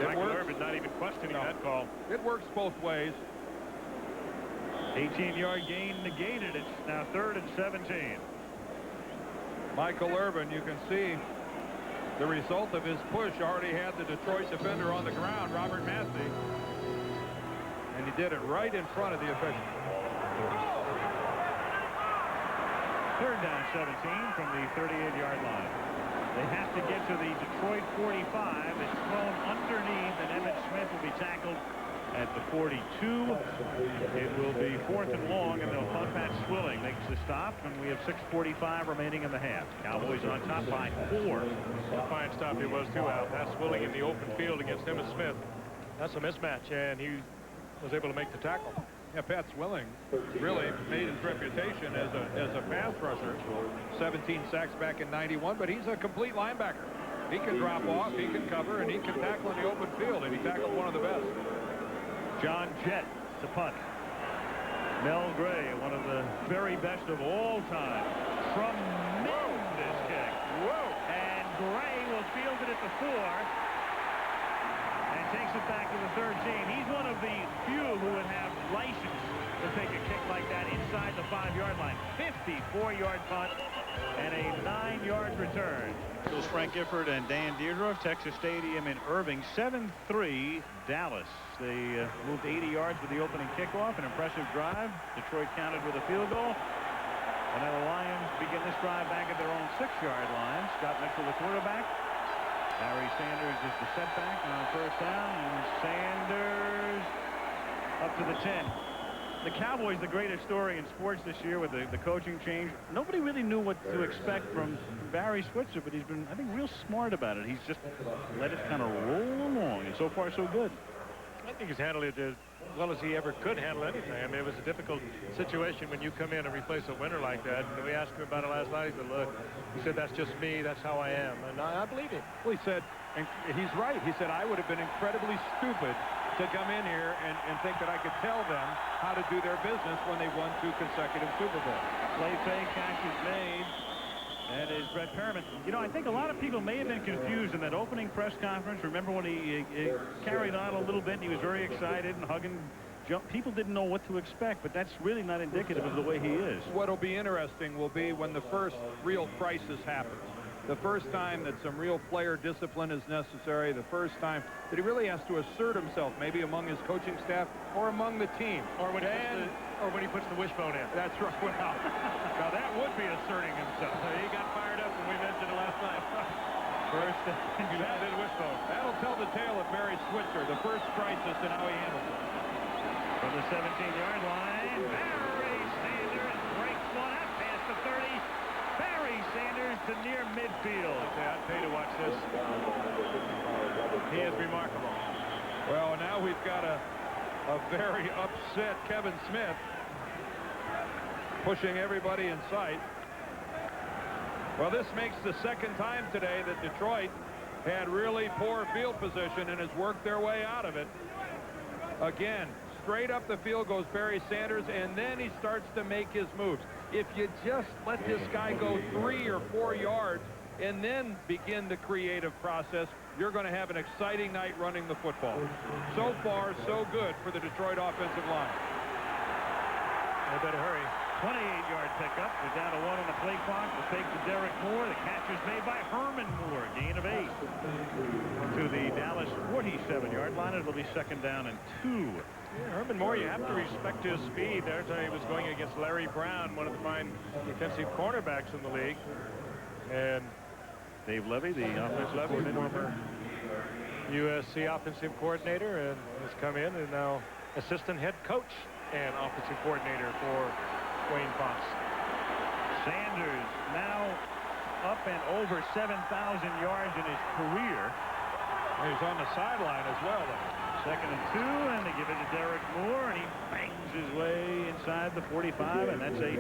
Michael Irvin not even questioning that call. It works both ways. 18-yard gain negated. It's now 3rd and 17. Michael Irvin, you can see the result of his push already had the Detroit defender on the ground, Robert Massey. And he did it right in front of the official. 3rd down 17 from the 38-yard line. They have to get to the Detroit 45. It's thrown underneath, and Emmitt Smith will be tackled at the 42. It will be 4th and long, and they'll punt. Pat Swilling makes the stop, and we have 6:45 remaining in the half. Cowboys on top by 4. A fine stop it was, too, Al. Pat Swilling in the open field against Emmitt Smith. That's a mismatch, and he was able to make the tackle. Yeah, Pat Swilling really made his reputation as a pass rusher. 17 sacks back in '91, but he's a complete linebacker. He can drop off, he can cover, and he can tackle in the open field, and he tackled one of the best. John Jett to punt. Mel Gray, one of the very best of all time. Tremendous kick. Whoa! And Gray will field it at the 4 and takes it back to the 13. He's one of the few who would have license to take a kick like that inside the 5-yard line. 54-yard punt and a 9-yard return. Here's Frank Gifford and Dan Deirdre of Texas Stadium in Irving. 7-3 Dallas. They moved 80 yards with the opening kickoff. An impressive drive. Detroit countered with a field goal. And now the Lions begin this drive back at their own 6-yard line. Scott Mitchell, the quarterback. Barry Sanders is the setback on first down. And Sanders up to the 10. The Cowboys, the greatest story in sports this year with the coaching change. Nobody really knew what to expect from Barry Switzer, but he's been, I think, real smart about it. He's just let it kind of roll along, and so far so good. I think he's handled it as well as he ever could handle anything. I mean, it was a difficult situation when you come in and replace a winner like that. And we asked him about it last night. He said, look, he said, that's just me. That's how I am. And I believe him. Well, he said, and he's right. He said, I would have been incredibly stupid to come in here and think that I could tell them how to do their business when they won 2 consecutive Super Bowls. Play fake, catch is made. That is Brett Perriman. You know, I think a lot of people may have been confused in that opening press conference. Remember when he carried on a little bit and he was very excited and hugging. People didn't know what to expect, but that's really not indicative of the way he is. What'll be interesting will be when the first real crisis happens. The first time that some real player discipline is necessary, the first time that he really has to assert himself, maybe among his coaching staff or among the team. Or when he puts the wishbone in. That's right. Well, now that would be asserting himself. He got fired up when we mentioned it last night. First, that'll tell the tale of Barry Switzer, the first crisis and how he handles it. From the 17-yard line, Barry Sanders breaks one up past the 30. Barry Sanders to near midfield. I'd pay to watch this. He is remarkable. Well, now we've got a very upset Kevin Smith pushing everybody in sight. Well, this makes the second time today that Detroit had really poor field position and has worked their way out of it. Again, straight up the field goes Barry Sanders, and then he starts to make his moves. If you just let this guy go 3 or 4 yards and then begin the creative process, you're going to have an exciting night running the football. So far, so good for the Detroit offensive line. They better hurry. 28-yard pickup. We're down to 1 on the play clock. The fake to Derek Moore. The catch is made by Herman Moore. Gain of 8 to the Dallas 47-yard line. It'll be second down and 2. Yeah, Herman Moore, you have to respect his speed. There, he was going against Larry Brown, one of the fine defensive cornerbacks in the league. And Dave Levy, the offensive coordinator, former USC offensive coordinator, and has come in and now assistant head coach and offensive coordinator for Wayne Fox. Sanders now up and over 7,000 yards in his career. He's on the sideline as well, though. Second and 2, and they give it to Derek Moore, and he bangs his way inside the 45, and that's a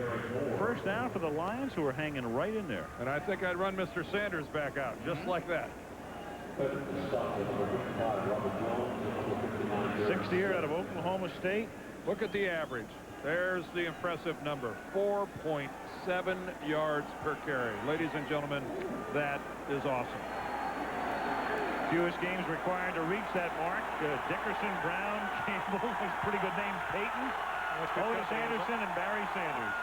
first down for the Lions, who are hanging right in there. And I think I'd run Mr. Sanders back out, just like that. 6th year out of Oklahoma State. Look at the average. There's the impressive number, 4.7 yards per carry. Ladies and gentlemen, that is awesome. Fewest games required to reach that mark. Dickerson, Brown, Campbell, his pretty good name, Peyton, Otis Anderson, and Barry Sanders.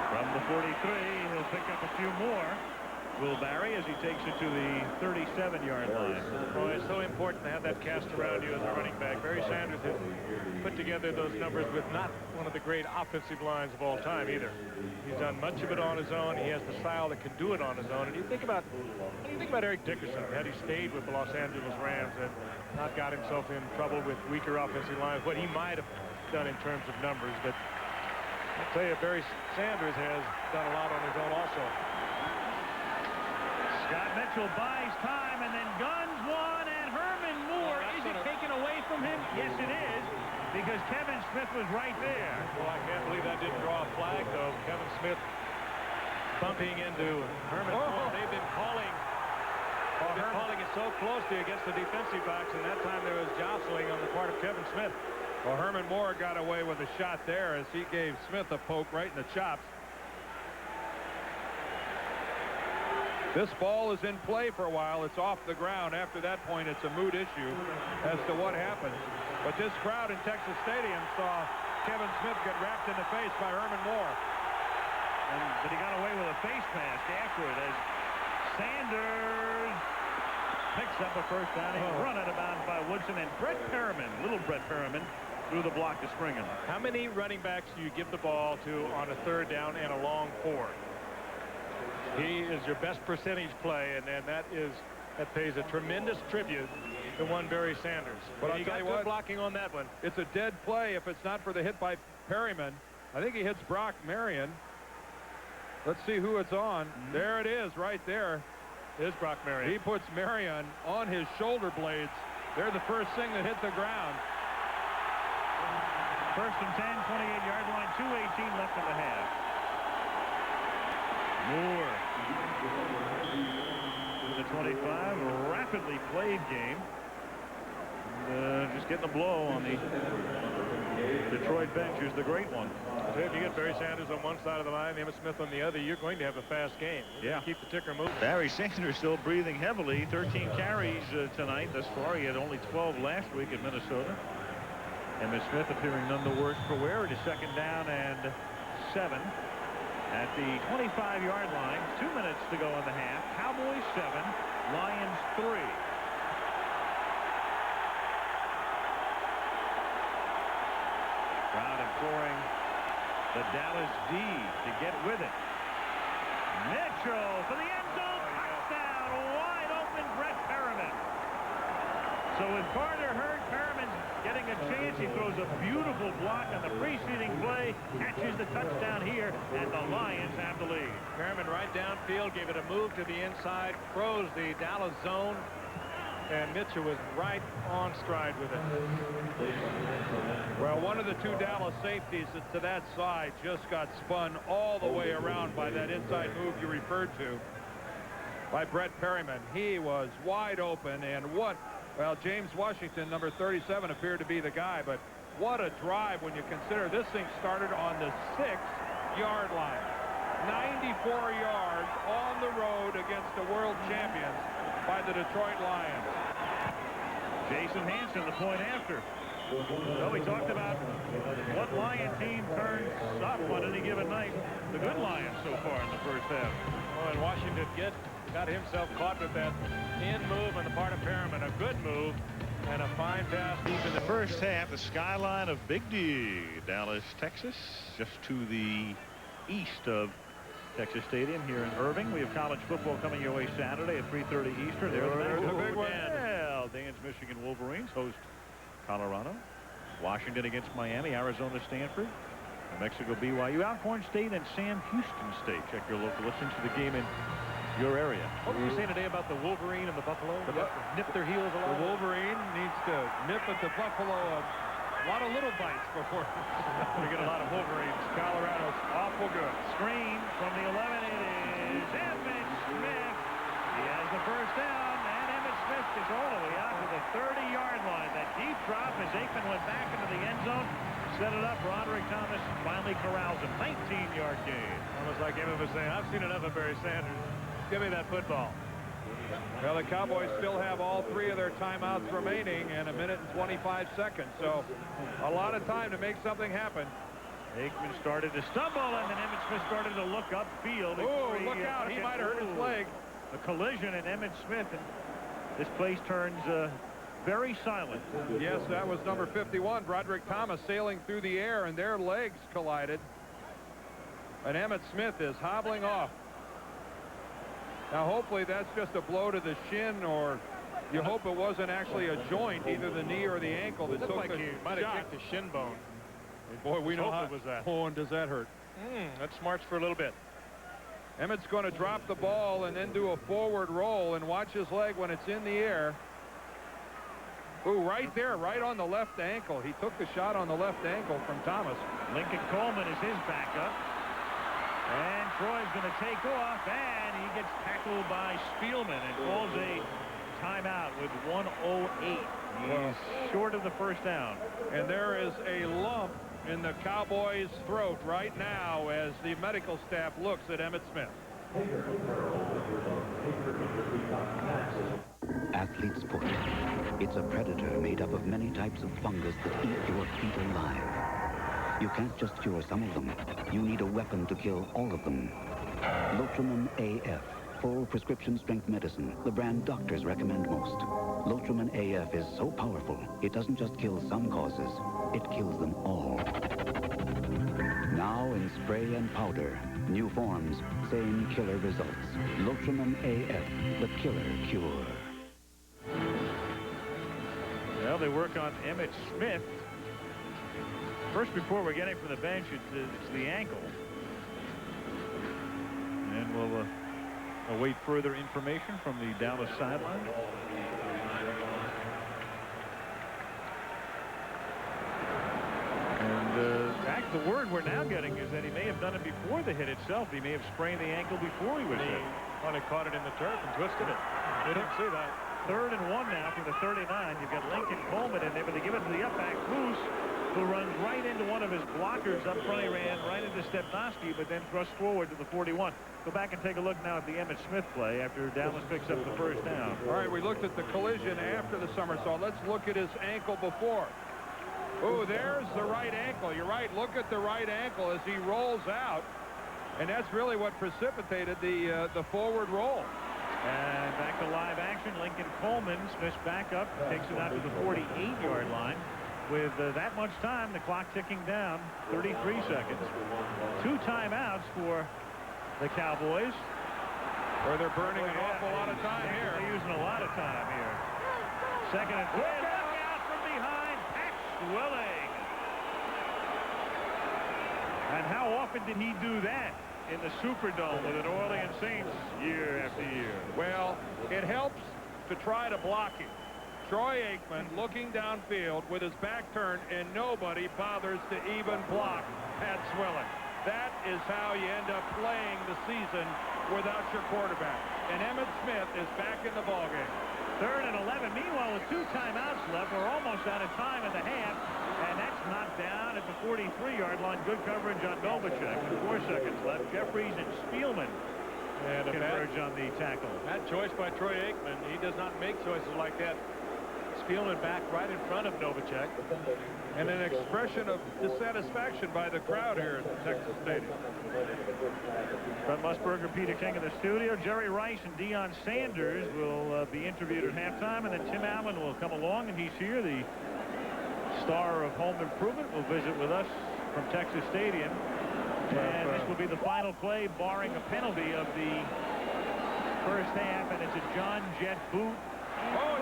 From the 43, he'll pick up a few more. Will Barry, as he takes it to the 37-yard line. Oh, it's so important to have that cast around you as a running back. Barry Sanders has put together those numbers with not one of the great offensive lines of all time either. He's done much of it on his own. He has the style that can do it on his own. And you think about Eric Dickerson, had he stayed with the Los Angeles Rams and not got himself in trouble with weaker offensive lines, what he might have done in terms of numbers. But I'll tell you, Barry Sanders has done a lot on his own also. Scott Mitchell buys time and then guns one, and from him? Yes, it is, because Kevin Smith was right there. Well, I can't believe that didn't draw a flag, though. Kevin Smith bumping into Herman Moore. They've been calling it so closely against the defensive backs, and that time there was jostling on the part of Kevin Smith. Well, Herman Moore got away with a shot there as he gave Smith a poke right in the chops. This ball is in play for a while. It's off the ground. After that point, it's a moot issue as to what happened. But this crowd in Texas Stadium saw Kevin Smith get wrapped in the face by Herman Moore. But he got away with a face mask after it as Sanders picks up a first down. He's run out of bounds by Woodson, and Brett Perriman, little Brett Perriman, threw the block to spring him. How many running backs do you give the ball to on a third down and a long 4? He is your best percentage play, and that pays a tremendous tribute to one Barry Sanders. But I'll tell you what, blocking on that one. It's a dead play if it's not for the hit by Perryman. I think he hits Brock Marion. Let's see who it's on. There it is, right there. Is Brock Marion. He puts Marion on his shoulder blades. They're the first thing that hit the ground. First and 10, 28-yard line, 2:18 left in the half. Moore to the 25, a rapidly played game. Just getting a blow on the Detroit bench is the great one. So if you get Barry Sanders on one side of the line, Emmitt Smith on the other, you're going to have a fast game. Yeah. Keep the ticker moving. Barry Sanders still breathing heavily. 13 carries tonight thus far. He had only 12 last week at Minnesota. Emmitt Smith appearing none the worse for wear. It is second down and 7. At the 25-yard line, 2 minutes to go in the half. Cowboys 7, Lions 3. Crowd imploring the Dallas D to get with it. Mitchell for the end zone, touchdown, wide open Brett Perriman. So with Carter hurt, Perriman's getting a chance. He throws a beautiful block on the preceding play, catches the touchdown here, and the Lions have the lead. Perriman right downfield, gave it a move to the inside, froze the Dallas zone, and Mitchell was right on stride with it. Well, one of the two Dallas safeties to that side just got spun all the way around by that inside move you referred to by Brett Perriman. He was wide open, and well, James Washington, number 37, appeared to be the guy, but what a drive when you consider this thing started on the 6-yard line. 94 yards on the road against the world champions by the Detroit Lions. Jason Hanson, the point after. So we talked about what Lion team turns up on any given night. The good Lions so far in the first half. Oh, and Washington got himself caught with that in move on the part of Perriman. A good move and a fine pass. Deep in the first half, the skyline of Big D, Dallas, Texas, just to the east of Texas Stadium here in Irving. We have college football coming your way Saturday at 3:30 Eastern. There's the big one. Well, Dan's Michigan Wolverines host Colorado. Washington against Miami, Arizona, Stanford, New Mexico, BYU, Alcorn State, and Sam Houston State. Check your local listings to the game in your area. What were you saying today about the Wolverine and the Buffalo? Nip their heels a lot. The Wolverine needs to nip at the Buffalo a lot of little bites before we get a lot of Wolverines. Colorado's awful good. Screen from the 11. It is Emmitt Smith. He has the first down, and Emmitt Smith gets all the way out to the 30-yard line. That deep drop as Aikman went back into the end zone. Set it up. Roderick Thomas finally corrals him. 19-yard gain. Almost like Emmitt was saying, I've seen enough of Barry Sanders. Give me that football. Well, the Cowboys still have all 3 of their timeouts remaining and 1 minute and 25 seconds. So a lot of time to make something happen. Aikman started to stumble, and then Emmitt Smith started to look upfield. Oh, look out. He might have hurt his leg. A collision, and Emmitt Smith, and this place turns very silent. Yes, that was number 51, Roderick Thomas, sailing through the air, and their legs collided. And Emmitt Smith is hobbling off. Now, hopefully, that's just a blow to the shin, or you hope it wasn't actually a joint, either the knee or the ankle that took like the he might have kicked the shin bone. Boy, we know how it was that. Oh, and does that hurt? That smarts for a little bit. Emmitt's going to drop the ball and then do a forward roll and watch his leg when it's in the air. Ooh, right there, right on the left ankle. He took the shot on the left ankle from Thomas. Lincoln Coleman is his backup. And Troy's going to take off, and he gets tackled by Spielman and calls a timeout with 1:08. He's short of the first down. And there is a lump in the Cowboys' throat right now as the medical staff looks at Emmitt Smith. Athlete's foot. It's a predator made up of many types of fungus that eat your feet alive. You can't just cure some of them. You need a weapon to kill all of them. Lotramin AF. Full prescription strength medicine. The brand doctors recommend most. Lotramin AF is so powerful, it doesn't just kill some causes, it kills them all. Now in spray and powder. New forms, same killer results. Lotramin AF, the killer cure. Well, they work on Emmitt Smith. First, before we're getting from the bench, it's the ankle. And we'll await further information from the Dallas sideline. And the word we're now getting is that he may have done it before the hit itself. He may have sprained the ankle before he was hit. Probably caught it in the turf and twisted it. They didn't see that. 3rd and 1 now from the 39. You've got Lincoln Coleman in there, but they give it to the up back, Bruce, who runs right into one of his blockers up front. He ran right into Stepnoski, but then thrust forward to the 41. Go back and take a look now at the Emmitt Smith play after Dallas picks up the first down. All right, we looked at the collision after the somersault. Let's look at his ankle before. Oh, there's the right ankle. You're right. Look at the right ankle as he rolls out. And that's really what precipitated the forward roll. And back to live action. Lincoln Coleman, Smith's backup, takes it out to the 48-yard line. With that much time, the clock ticking down, 33 seconds. 2 timeouts for the Cowboys. Where they're burning an awful lot of time here. They're using a lot of time here. 2nd and 3. Look out from behind. Pat Swilling. And how often did he do that in the Superdome with the New Orleans Saints year after year? Well, it helps to try to block him. Troy Aikman looking downfield with his back turned, and nobody bothers to even block Pat Swilling. That is how you end up playing the season without your quarterback. And Emmitt Smith is back in the ballgame. 3rd and 11. Meanwhile, with 2 timeouts left, we're almost out of time in the half. And that's knocked down at the 43-yard line. Good coverage on Novacek with 4 seconds left. Jeffries and Spielman converge on the tackle. That choice by Troy Aikman. He does not make choices like that. Spielman back right in front of Novacek. And an expression of dissatisfaction by the crowd here at Texas Stadium. Brett Musburger, Peter King in the studio. Jerry Rice and Deion Sanders will be interviewed at halftime, and then Tim Allen will come along, and he's here. The star of home improvement will visit with us from Texas Stadium. And this will be the final play, barring a penalty of the first half, and it's a John Jett boot. Oh,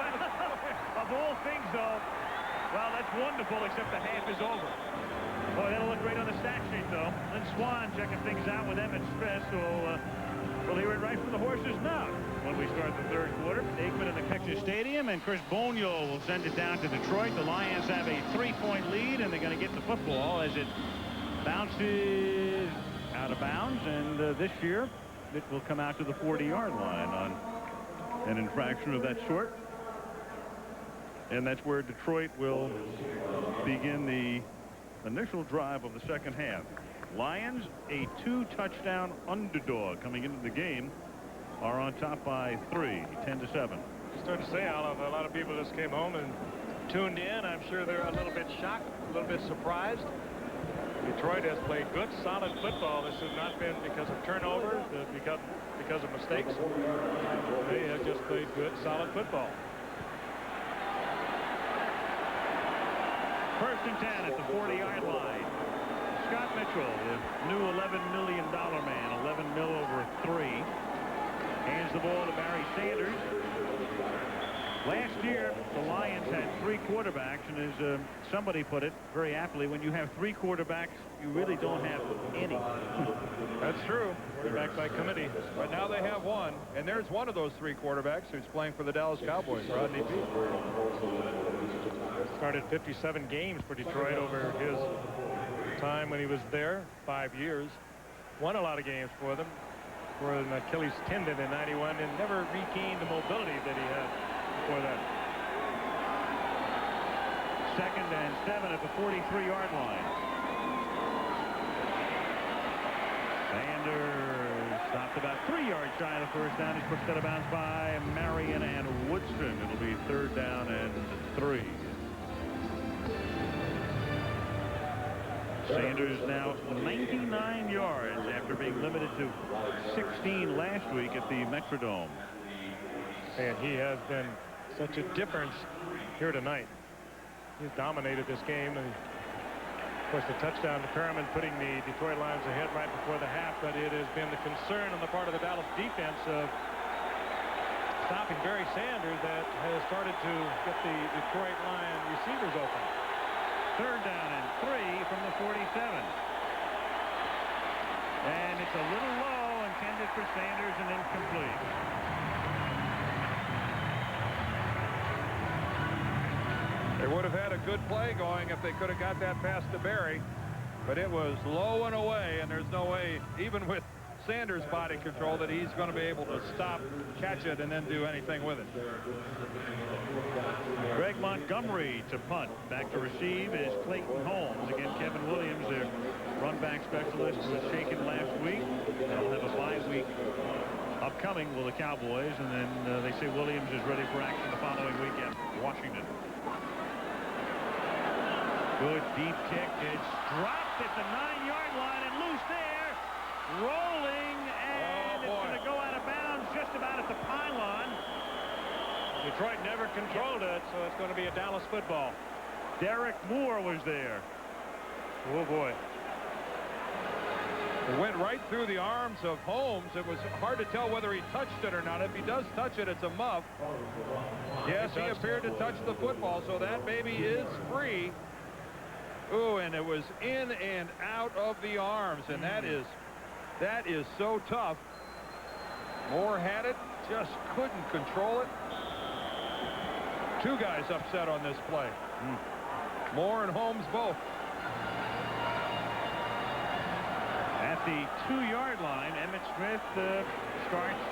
of all things, though, well, that's wonderful, except the half is over. Boy, that'll look great on the stat sheet, though. Lynn Swan checking things out with Emmitt Smith, so we'll hear it right from the horses now when we start the 3rd quarter. Aikman in the Texas Stadium, and Chris Boniol will send it down to Detroit. The Lions have a 3-point lead, and they're going to get the football as it bounces out of bounds, and this year it will come out to the 40-yard line on an infraction of that sort. And that's where Detroit will begin the initial drive of the second half. Lions, a 2-touchdown underdog coming into the game, are on top by 3, 10-7. I started to say, Olive, a lot of people just came home and tuned in. I'm sure they're a little bit shocked, a little bit surprised. Detroit has played good, solid football. This has not been because of turnovers, because of mistakes. They have just played good, solid football. 1st and 10 at the 40-yard line. Scott Mitchell, the new $11 million man, 11 mil over 3. Hands the ball to Barry Sanders. Last year, the Lions had 3 quarterbacks, and as somebody put it very aptly, when you have 3 quarterbacks, you really don't have any. That's true. Quarterback by committee. But now they have one, and there's one of those 3 quarterbacks who's playing for the Dallas Cowboys, Rodney Peete. Started 57 games for Detroit over his time when he was there, 5 years. Won a lot of games for them. For an Achilles tendon in '91 and never regained the mobility that he had before that. 2nd and 7 at the 43-yard line. Sanders stopped about 3 yards shy of the first down. He's pushed out of bounds by Marion and Woodson. It'll be 3rd down and 3. Sanders now 99 yards after being limited to 16 last week at the Metrodome. And he has been such a difference here tonight. He's dominated this game. And of course, the touchdown to Perriman putting the Detroit Lions ahead right before the half. But it has been the concern on the part of the Dallas defense of stopping Barry Sanders that has started to get the Detroit Lion receivers open. 3rd down and 3 from the 47. And it's a little low, intended for Sanders and incomplete. They would have had a good play going if they could have got that pass to Barry, but it was low and away, and there's no way, even with Sanders' body control, that he's going to be able to stop, catch it, and then do anything with it. Greg Montgomery to punt. Back to receive is Clayton Holmes. Again, Kevin Williams, their run back specialist, was shaken last week. They'll have a bye week upcoming with the Cowboys, and then they say Williams is ready for action the following week at Washington. Good deep kick. It's dropped at the 9-yard line and loose there. Rolling, and it's going to go out of bounds just about at the pylon. Detroit never controlled it, so it's going to be a Dallas football. Derek Moore was there. Oh, boy. It went right through the arms of Holmes. It was hard to tell whether he touched it or not. If he does touch it, it's a muff. Yes, he appeared to touch the football, so that baby is free. Ooh, and it was in and out of the arms, and that is so tough. Moore had it, just couldn't control it. 2 guys upset on this play. Moore and Holmes both. At the 2-yard line, Emmitt Smith starts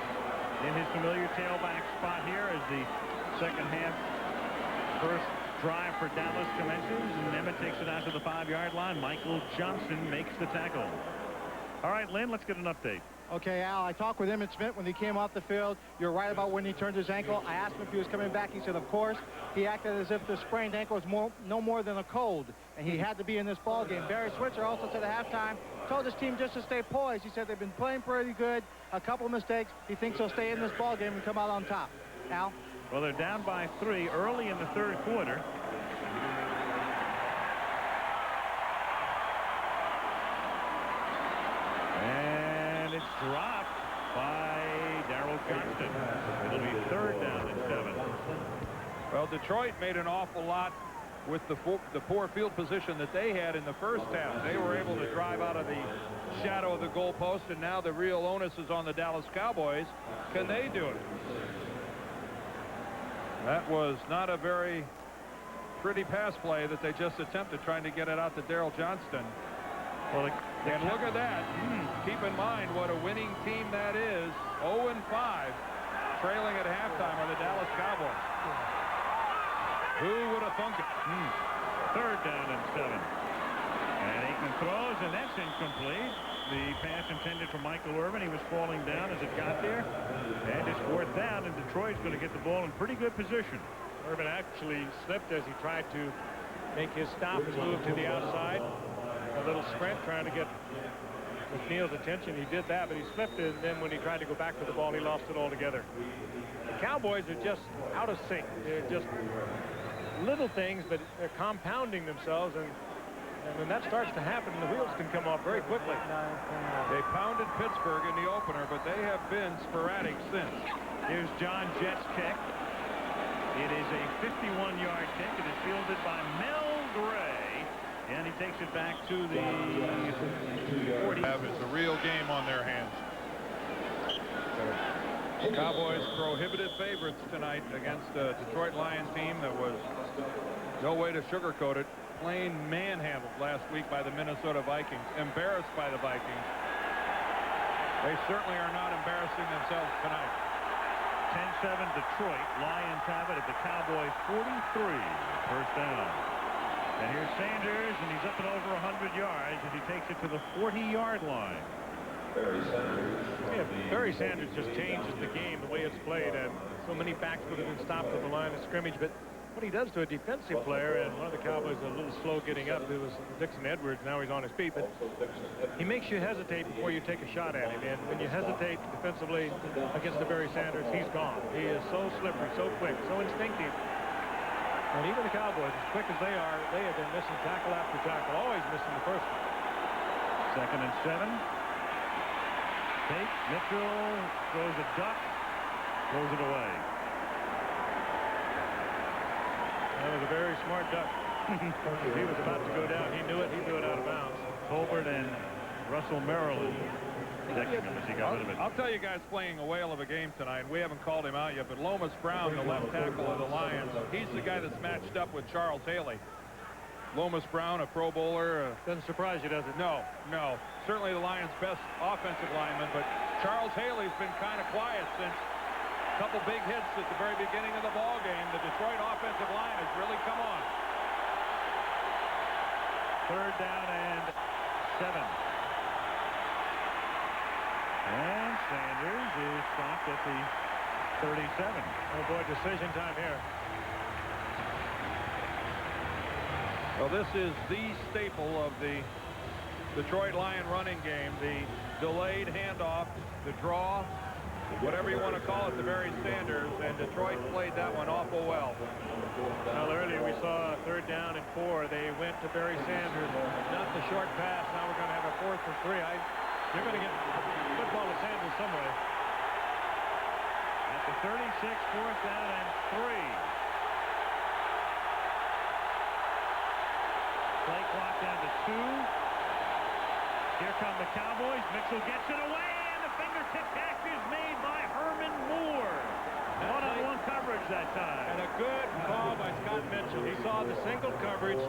in his familiar tailback spot here as the second half first drive for Dallas commences, and Emmitt takes it out to the 5-yard line. Michael Johnson makes the tackle. All right, Lynn, let's get an update. Okay, Al, I talked with Emmitt Smith when he came off the field. You're right about when he turned his ankle. I asked him if he was coming back. He said, of course. He acted as if the sprained ankle was no more than a cold, and he had to be in this ball game. Barry Switzer also said at halftime, told his team just to stay poised. He said they've been playing pretty good, a couple of mistakes. He thinks they'll stay in this ball game and come out on top. Al? Well, they're down by 3 early in the 3rd quarter. And it's dropped by Darryl Johnston. It'll be 3rd down and 7. Well, Detroit made an awful lot with the poor field position that they had in the first half. They were able to drive out of the shadow of the goalpost, and now the real onus is on the Dallas Cowboys. Can they do it? That was not a very pretty pass play that they just attempted, trying to get it out to Darryl Johnston. Well, and look at that. Keep in mind what a winning team that is. 0-5, trailing at halftime are the Dallas Cowboys. Who would have thunk it? 3rd down and 7. And Aikman throws, and that's incomplete. The pass intended for Michael Irvin. He was falling down as it got there. And it's 4th down, and Detroit's going to get the ball in pretty good position. Irvin actually slipped as he tried to make his stop and move to the outside. A little sprint trying to get McNeil's attention. He did that, but he slipped, and then when he tried to go back for the ball, he lost it altogether. The Cowboys are just out of sync. They're just little things, but they're compounding themselves, and when that starts to happen, the wheels can come off very quickly. They pounded Pittsburgh in the opener, but they have been sporadic since. Here's John Jett's kick. It is a 51-yard kick. It is fielded by Mel Gray. And he takes it back to the 40. It's a real game on their hands. The Cowboys prohibited favorites tonight against a Detroit Lions team that was no way to sugarcoat it. Plain manhandled last week by the Minnesota Vikings. Embarrassed by the Vikings. They certainly are not embarrassing themselves tonight. 10-7 Detroit. Lions have it at the Cowboys 43. First down. And here's Sanders, and he's up and over 100 yards as he takes it to the 40-yard line. Yeah, Barry Sanders just changes the game, the way it's played, and so many backs would have been stopped at the line of scrimmage. But what he does to a defensive player, and one of the Cowboys is a little slow getting up. It was Dixon Edwards. Now he's on his feet, but he makes you hesitate before you take a shot at him. And when you hesitate defensively against the Barry Sanders, he's gone. He is so slippery, so quick, so instinctive. And even the Cowboys, as quick as they are, they have been missing tackle after tackle, always missing the first one. 2nd and 7. Take Mitchell throws a duck, throws it away. That was a very smart duck. He was about to go down. He knew it. He threw it out of bounds. Colbert and Russell Maryland protecting him as he got rid of it. I'll tell you guys playing a whale of a game tonight. We haven't called him out yet, but Lomas Brown, the left tackle of the Lions, he's the guy that's matched up with Charles Haley. Lomas Brown, a Pro Bowler. Doesn't surprise you, does it? No. Certainly the Lions' best offensive lineman, but Charles Haley's been kind of quiet since a couple big hits at the very beginning of the ball game. The Detroit offensive line has really come on. 3rd down and 7. And Sanders is stopped at the 37. Oh boy, decision time here. Well, this is the staple of the Detroit Lion running game. The delayed handoff, the draw, whatever you want to call it, to Barry Sanders, and Detroit played that one awful well. Well, earlier we saw 3rd down and 4. They went to Barry Sanders, not the short pass. Now we're going to have a 4th and 3. You're going to get football to Sanders some way. At the 36, 4th down and 3. Play clock down to 2. Here come the Cowboys. Mitchell gets it away, and the fingertip catch is made by Herman Moore. One-on-one coverage that time. And a good call by Scott Mitchell. He saw the single coverage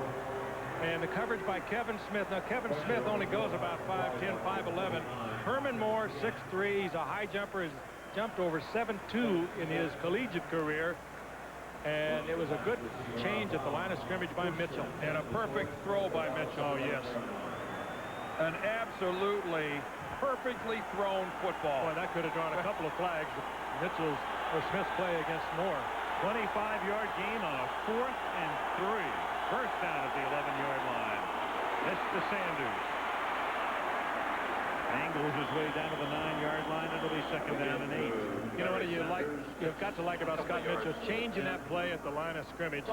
and the coverage by Kevin Smith. Now, Kevin Smith only goes about 5'10", 5'11". Herman Moore, 6'3". He's a high jumper. He's jumped over 7'2" in his collegiate career. And it was a good change at the line of scrimmage by Mitchell. And a perfect throw by Mitchell. Oh, yes. An absolutely perfectly thrown football. Boy, that could have drawn a couple of flags. Mitchell's or Smith's play against Moore. 25-yard gain on a 4th and 3. First down at the 11-yard line. This to Sanders. Angles his way down to the 9-yard line. It'll be 2nd down and 8. You know what you've got to like about Scott Mitchell, changing that play at the line of scrimmage.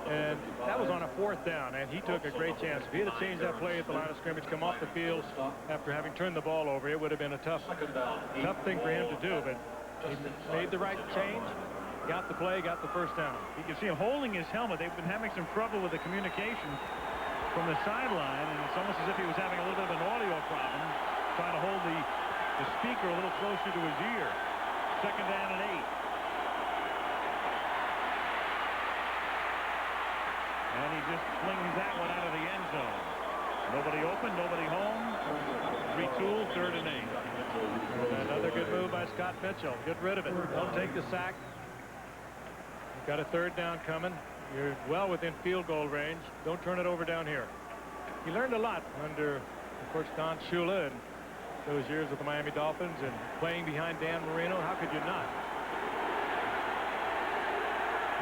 And that was on a 4th down, and he took a great chance. If he had changed that play at the line of scrimmage, come off the field after having turned the ball over, it would have been a tough thing for him to do. But he made the right change, got the play, got the first down. You can see him holding his helmet. They've been having some trouble with the communication from the sideline, and it's almost as if he was having a little bit of an audio problem, trying to hold the speaker a little closer to his ear. 2nd down and 8. And he just flings that one out of the end zone. Nobody open, nobody home. Retool, 3rd and 8. Another good move by Scott Mitchell. Get rid of it. Don't take the sack. You've got a 3rd down coming. You're well within field goal range. Don't turn it over down here. He learned a lot under, of course, Don Shula and those years with the Miami Dolphins and playing behind Dan Marino. How could you not?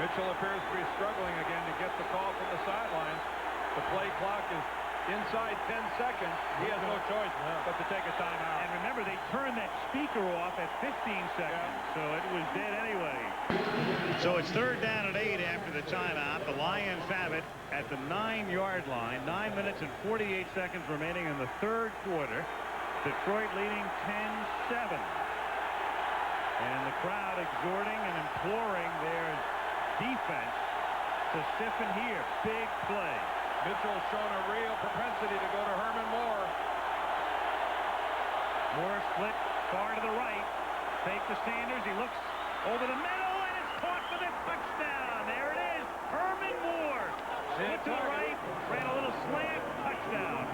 Mitchell appears to be struggling again to get the call from the sidelines. The play clock is inside 10 seconds. He has no choice but to take a timeout. And remember, they turned that speaker off at 15 seconds, so it was dead anyway. So it's 3rd down and 8 after the timeout. The Lions have it at the 9-yard line. 9 minutes and 48 seconds remaining in the 3rd quarter. Detroit leading 10-7. And the crowd exhorting and imploring their defense to siphon here. Big play. Mitchell's shown a real propensity to go to Herman Moore. Moore split far to the right. Fake to Sanders. He looks over the middle, and it's caught for the touchdown. There it is. Herman Moore. Split to the right. Ran a little slant. Touchdown.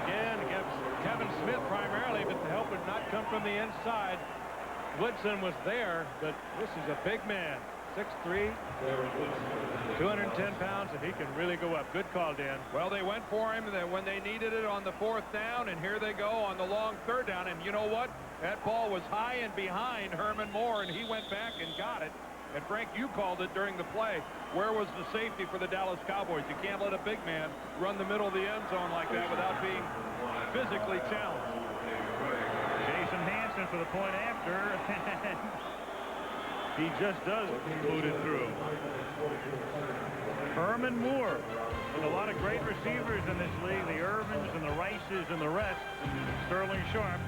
Again, against Kevin Smith primarily, but the help would not come from the inside. Woodson was there, but this is a big man. 6'3", 210 pounds, and he can really go up. Good call, Dan. Well, they went for him when they needed it on the 4th down, and here they go on the long 3rd down. And you know what? That ball was high and behind Herman Moore, and he went back and got it. And Frank, you called it during the play. Where was the safety for the Dallas Cowboys? You can't let a big man run the middle of the end zone like that without being physically challenged. Jason Hanson for the point after. He just does boot it through. Herman Moore with a lot of great receivers in this league. The Irvins and the Rices and the rest. Sterling Sharp.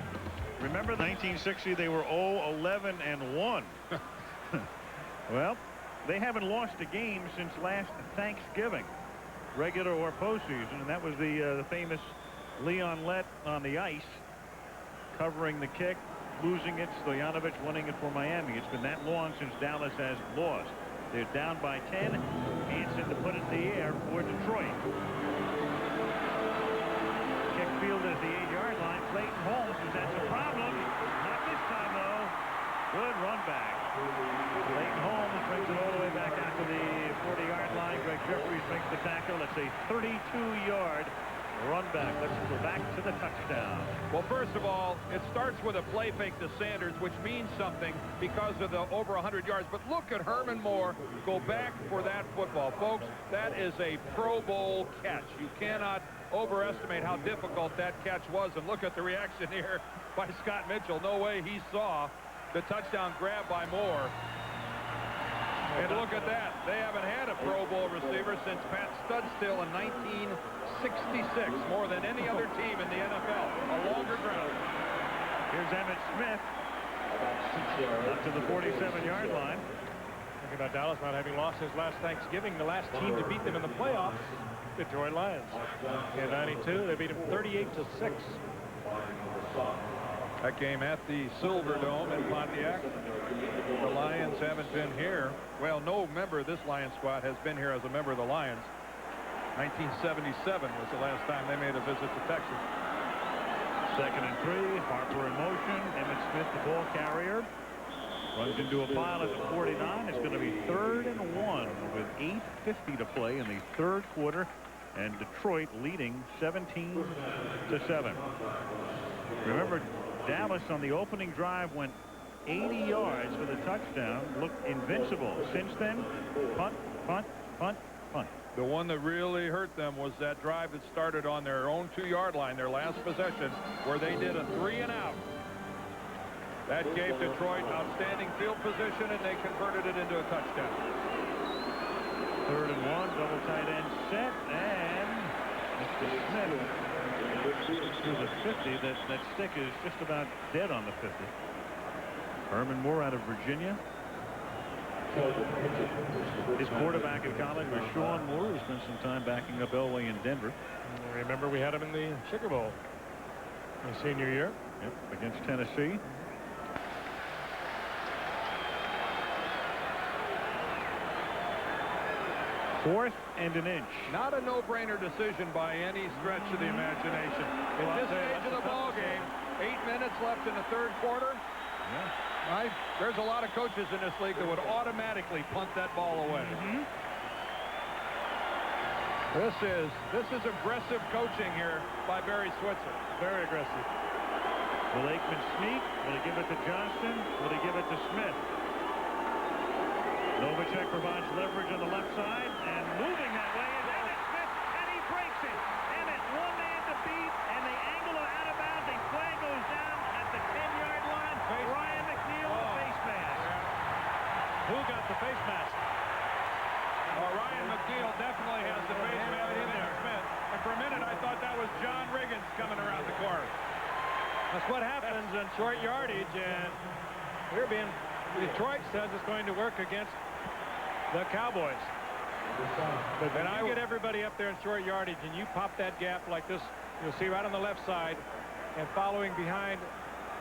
Remember 1960 they were 0-11-1. Well, they haven't lost a game since last Thanksgiving, regular or postseason, and that was the famous Leon Lett on the ice, covering the kick, losing it, Stoyanovich winning it for Miami. It's been that long since Dallas has lost. They're down by 10. Hanson to put it in the air for Detroit. Kick fielded at the 8-yard line. Clayton Holmes says that's a problem. Not this time, though. Good run back. Clayton Holmes brings it all the way back out to the 40-yard line. Greg Jeffries makes the tackle. That's a 32-yard run back. Let's go back to the touchdown. Well, first of all, it starts with a play fake to Sanders, which means something because of the over 100 yards. But look at Herman Moore go back for that football. Folks, that is a Pro Bowl catch. You cannot overestimate how difficult that catch was. And look at the reaction here by Scott Mitchell. No way he saw the touchdown grab by Moore. And look at that. They haven't had a Pro Bowl receiver since Pat Studstill in 1966, more than any other team in the NFL. A longer drought. Here's Emmitt Smith up to the 47-yard line. Talking about Dallas not having lost since last Thanksgiving. The last team to beat them in the playoffs, Detroit Lions. In '92, they beat them 38-6. That game at the Silverdome in Pontiac. The Lions haven't been here. Well, no member of this Lions squad has been here as a member of the Lions. 1977 was the last time they made a visit to Texas. 2nd and 3. Harper in motion. Emmitt Smith, the ball carrier, runs into a pile at the 49. It's going to be 3rd and 1 with 8:50 to play in the 3rd quarter, and Detroit leading 17-7. Remember, Dallas on the opening drive went 80 yards for the touchdown. Looked invincible. Since then, punt, punt, punt, punt. The one that really hurt them was that drive that started on their own 2-yard line, their last possession, where they did a 3-and-out. That gave Detroit outstanding field position, and they converted it into a touchdown. 3rd and 1, double tight end set, and Mr. Smith to the 50. That stick is just about dead on the 50. Herman Moore out of Virginia. His quarterback in college was Sean Moore, who spent some time backing up Elway in Denver. Remember, we had him in the Sugar Bowl his senior year. Yep, against Tennessee. Fourth and an inch. Not a no-brainer decision by any stretch of the imagination. At this stage of the ball game, 8 minutes left in the 3rd quarter. Yeah. Right? There's a lot of coaches in this league that would automatically punt that ball away. This is aggressive coaching here by Barry Switzer. Very aggressive. Will Aikman sneak? Will he give it to Johnston? Will he give it to Smith? Novacek provides leverage on the left side, and moving that way is Emmitt Smith, and he breaks it. Emmitt, one man to beat, and the angle of out of bounds. A flag goes down at the 10-yard line. Ryan McNeil, the face mask. Who got the face mask? Ryan McNeil definitely has the face mask in there, Smith. And for a minute, I thought that was John Riggins coming around the corner. That's what happens in short yardage, and we're being... Detroit says it's going to work against the Cowboys. But when I get everybody up there in short yardage and you pop that gap like this, you'll see right on the left side, and following behind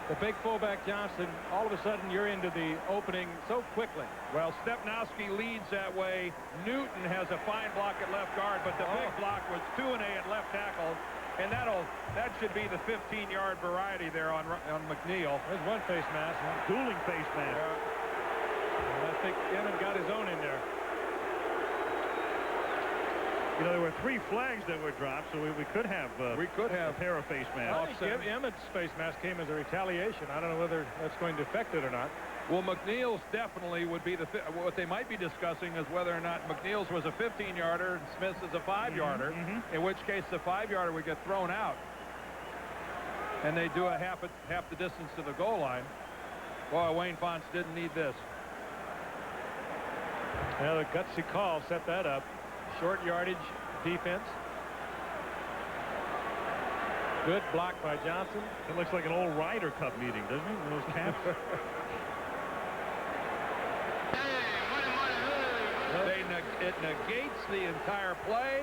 the big fullback Johnson, all of a sudden you're into the opening so quickly. Well, Stepnowski leads that way. Newton has a fine block at left guard, but the big block was Tuane at left tackle, and that should be the 15-yard variety there on McNeil. There's one face mask, dueling face mask. I think Emmitt got his own in there. You know, there were 3 flags that were dropped, so we could have a pair of face masks. Emmitt's face mask came as a retaliation. I don't know whether that's going to affect it or not. Well, McNeil's definitely would be what they might be discussing is whether or not McNeil's was a 15-yarder and Smith's is a 5-yarder, in which case the 5-yarder would get thrown out. And they do a half the distance to the goal line. Boy, Wayne Fonts didn't need this. Well, the gutsy call set that up. Short yardage defense. Good block by Johnson. It looks like an old Ryder Cup meeting, doesn't it? With those caps. It negates the entire play.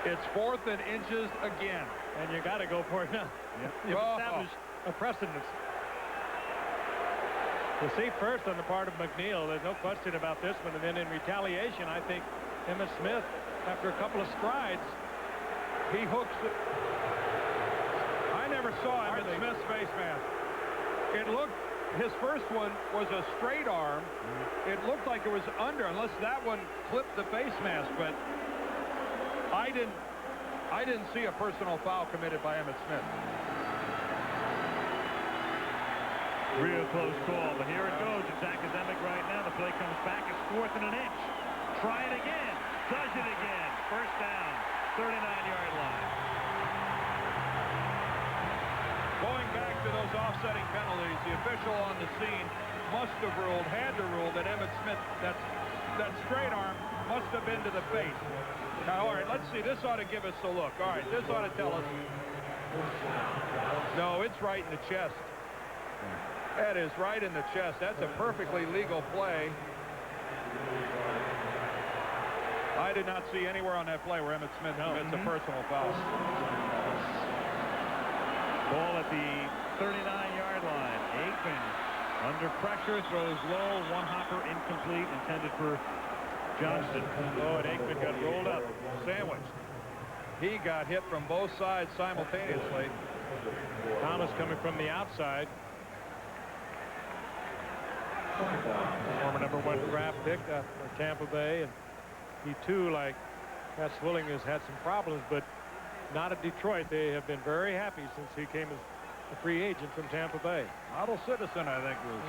It's 4th and inches again. And you got to go for it now. You've established a precedent. You see first on the part of McNeil, there's no question about this one. And then in retaliation, I think Emmitt Smith, after a couple of strides, he hooks it. I never saw Emmitt Smith's face mask. It looked, his first one was a straight arm. It looked like it was under, unless that one clipped the face mask. But I didn't see a personal foul committed by Emmitt Smith. Real close call, but here it goes. It's academic right now. The play comes back. It's 4th and an inch. Try it again. Does it again. First down. 39-yard line. Going back to those offsetting penalties, the official on the scene must have ruled, had to rule that Emmitt Smith, that straight arm must have been to the face. Now, all right, let's see. This ought to give us a look. All right, this ought to tell us. No, it's right in the chest. That is right in the chest. That's a perfectly legal play. I did not see anywhere on that play where Emmitt Smith commits a personal foul. Ball at the 39-yard line. Aikman under pressure, throws low. One hopper incomplete, intended for Johnston. Oh, and Aikman got rolled up, sandwiched. He got hit from both sides simultaneously. Thomas coming from the outside. Former #1 draft pick for Tampa Bay, and he too, like Pat Swilling, has had some problems, but not at Detroit. They have been very happy since he came as a free agent from Tampa Bay. Model citizen, I think, was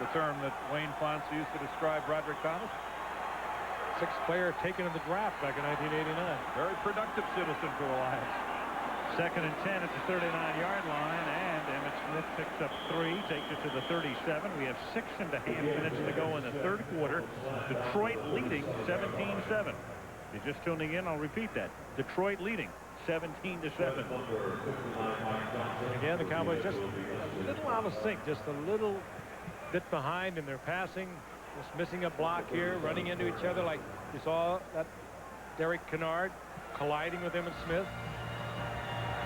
the term that Wayne Fonts used to describe Roderick Thomas. 6th player taken in the draft back in 1989. Very productive citizen for the Lions. 2nd and 10 at the 39-yard line, and Emmitt Smith picks up 3, takes it to the 37. We have 6.5 minutes to go in the 3rd quarter. Detroit leading 17-7. If you're just tuning in, I'll repeat that. Detroit leading 17-7. Again, the Cowboys just a little out of sync, just a little bit behind in their passing, just missing a block here, running into each other like you saw that Derek Kennard colliding with Emmitt Smith,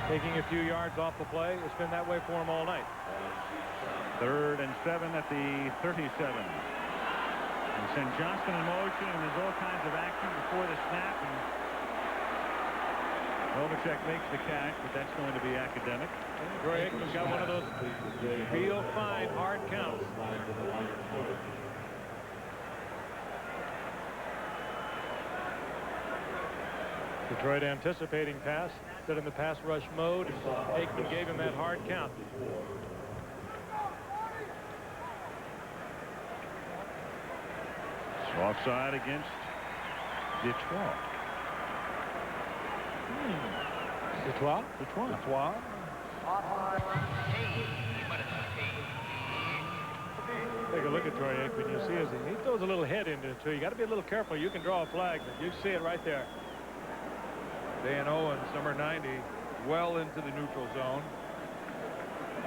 taking a few yards off the play. It's been that way for him all night. 3rd and 7 at the 37. We send Johnston in motion, and there's all kinds of action before the snap. And Novacek makes the catch, but that's going to be academic. Troy Aikman's got one of those real fine, hard counts. Detroit anticipating pass, set in the pass rush mode. Aikman gave him that hard count. Offside against Detroit. Detroit? Detroit. Take a look at Troy Aikman. You see as he throws a little head into it too. You got to be a little careful. You can draw a flag, but you see it right there. Dan Owens, number 90, well into the neutral zone.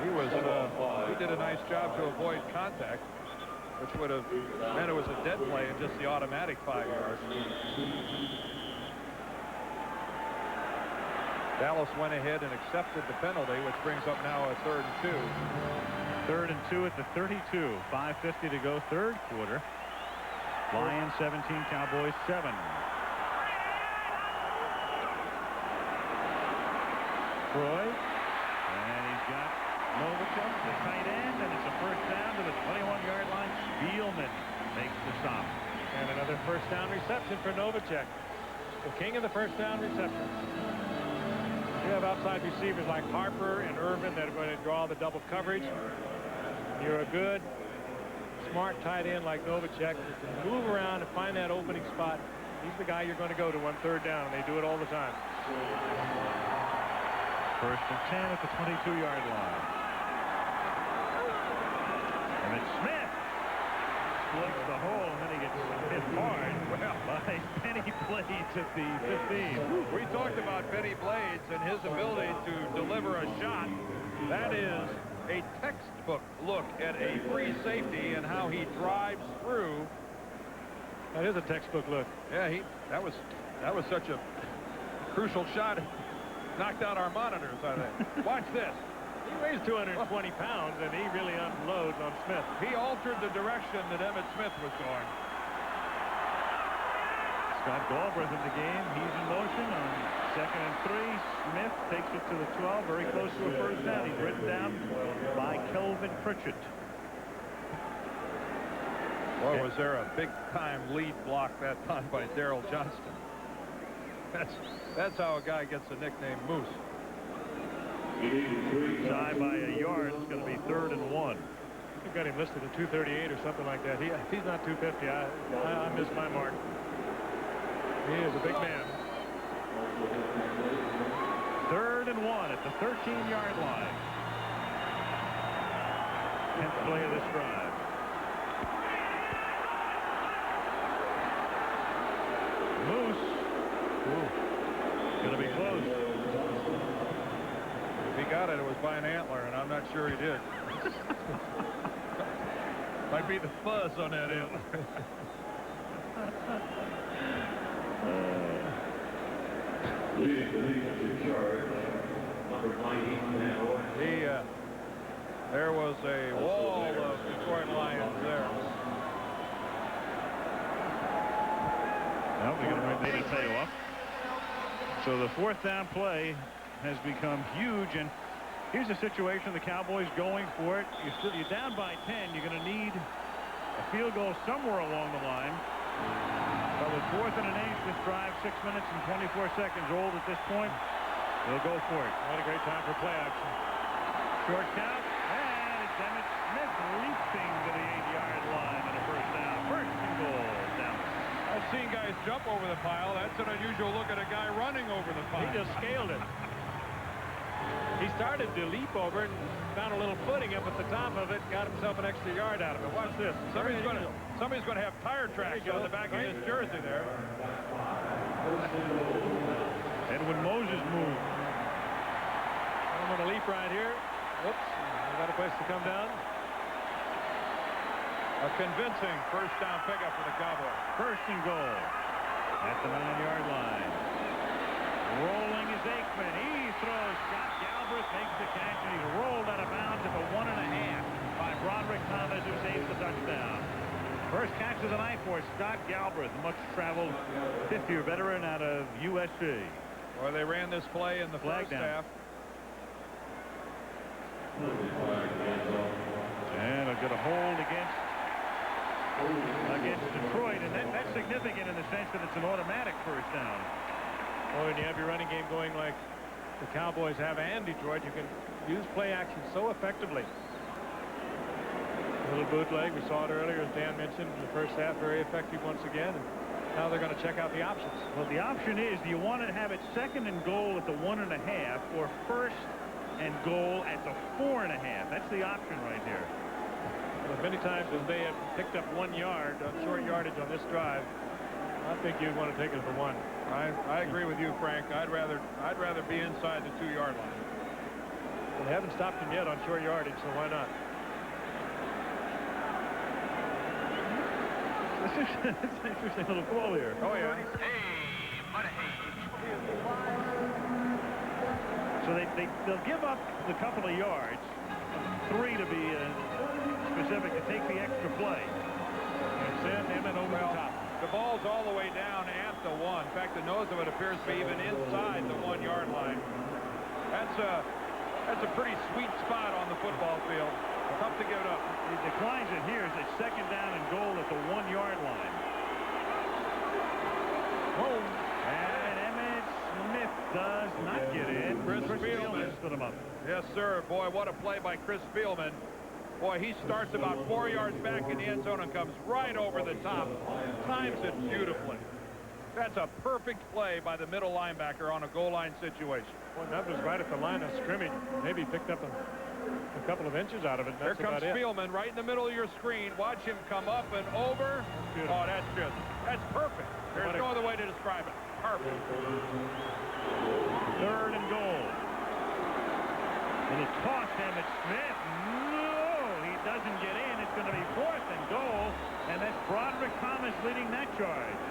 He was he did a nice job to avoid contact. which would have meant it was a dead play and just the automatic 5 yards. Dallas went ahead and accepted the penalty, which brings up now a 3rd and 2. 3rd and 2 at the 32. 5:50 to go, third quarter. Lions 17, Cowboys 7. Troy, and he's got Novacek, the tight end, and it's a first down to the 21-yard line. Spielman makes the stop. And another first down reception for Novacek, the king of the first down receptions. You have outside receivers like Harper and Irvin that are going to draw the double coverage. You're a good, smart tight end like Novacek who can move around and find that opening spot. He's the guy you're going to go to on 3rd down, and they do it all the time. 1st and 10 at the 22-yard line. Emmitt Smith splits the hole, and then he gets hit hard by Benny Blades at the 15. We talked about Benny Blades and his ability to deliver a shot. That is a textbook look at a free safety and how he drives through. That is a textbook look. Yeah, that was such a crucial shot. Knocked out our monitors, I think. Watch this. He weighs 220 pounds, and he really unloads on Smith. He altered the direction that Emmitt Smith was going. Scott Galbraith in the game. He's in motion on 2nd and 3. Smith takes it to the 12, very close to a first down. He's ridden down by Kelvin Pritchett. Boy, was there a big-time lead block that time by Darrell Johnston. That's how a guy gets the nickname Moose. Shy by a yard. It's going to be 3rd and 1. I've got him listed at 238 or something like that. He's not 250. I missed my mark. He is a big man. 3rd and 1 at the 13-yard line. 10th play of this drive. Moose. Going to be close. If he got it, it was by an antler, and I'm not sure he did. Might be the fuzz on that antler. There was a wall of Detroit Lions there. Well, we're going to make a payoff. So the 4th down play has become huge, and here's a situation the Cowboys going for it. You're down by 10. You're going to need a field goal somewhere along the line. But with 4th and an 8, this drive 6 minutes and 24 seconds old at this point. They'll go for it. What a great time for play action. Short count, and it's Emmitt Smith leaping to the 8-yard line and a first down. First and goal down. I've seen guys jump over the pile. That's an unusual look at a guy running over the pile. He just scaled it. He started to leap over it and found a little footing up at the top of it, got himself an extra yard out of it. Watch this. Somebody's going to have tire tracks on the back of his jersey there. Edwin Moses moved. I'm going to leap right here. Whoops. We got a place to come down. A convincing first down pickup for the Cowboys. First and goal at the 9-yard line. Rolling is Aikman. He throws. Scott Galbraith makes the catch, and he's rolled out of bounds at the 1.5 by Broderick Thomas, who saves the touchdown. First catch of the night for Scott Galbraith, much traveled 50-year veteran out of USC. Well, they ran this play in the first half. And they'll get a hold against Detroit, and that's significant in the sense that it's an automatic first down. Oh, and you have your running game going like the Cowboys have and Detroit. You can use play action so effectively. A little bootleg. We saw it earlier, as Dan mentioned, in the first half. Very effective once again. And now they're going to check out the options. Well, the option is, do you want to have it 2nd and goal at the 1.5 or 1st and goal at the 4.5? That's the option right here. Well, as many times as they have picked up 1 yard on short yardage on this drive, I think you'd want to take it for 1. I agree with you, Frank. I'd rather be inside the 2-yard line. They haven't stopped him yet on short yardage, so why not? This is an interesting little call here. Oh, yeah. So they'll give up the couple of yards, 3 to be specific, to take the extra play. And send Emmitt over the top. The ball's all the way down at the 1. In fact, the nose of it appears to be even inside the 1-yard line. That's a pretty sweet spot on the football field. Tough to give it up. He declines it here. It's second down and goal at the 1-yard line. Oh. And Emmitt Smith does not get in. Chris Boniol stood him up. Yes, sir. Boy, what a play by Chris Boniol. Boy, he starts about 4 yards back in the end zone and comes right over the top. Times it beautifully. That's a perfect play by the middle linebacker on a goal line situation. Well, that was right at the line of scrimmage. Maybe picked up a couple of inches out of it. There comes Spielman right in the middle of your screen. Watch him come up and over. Oh, that's perfect. There's no other way to describe it. Perfect. 3rd and goal. And it cost Emmitt Smith. No, he doesn't get in. It's going to be 4th and goal. And that's Broderick Thomas leading that charge.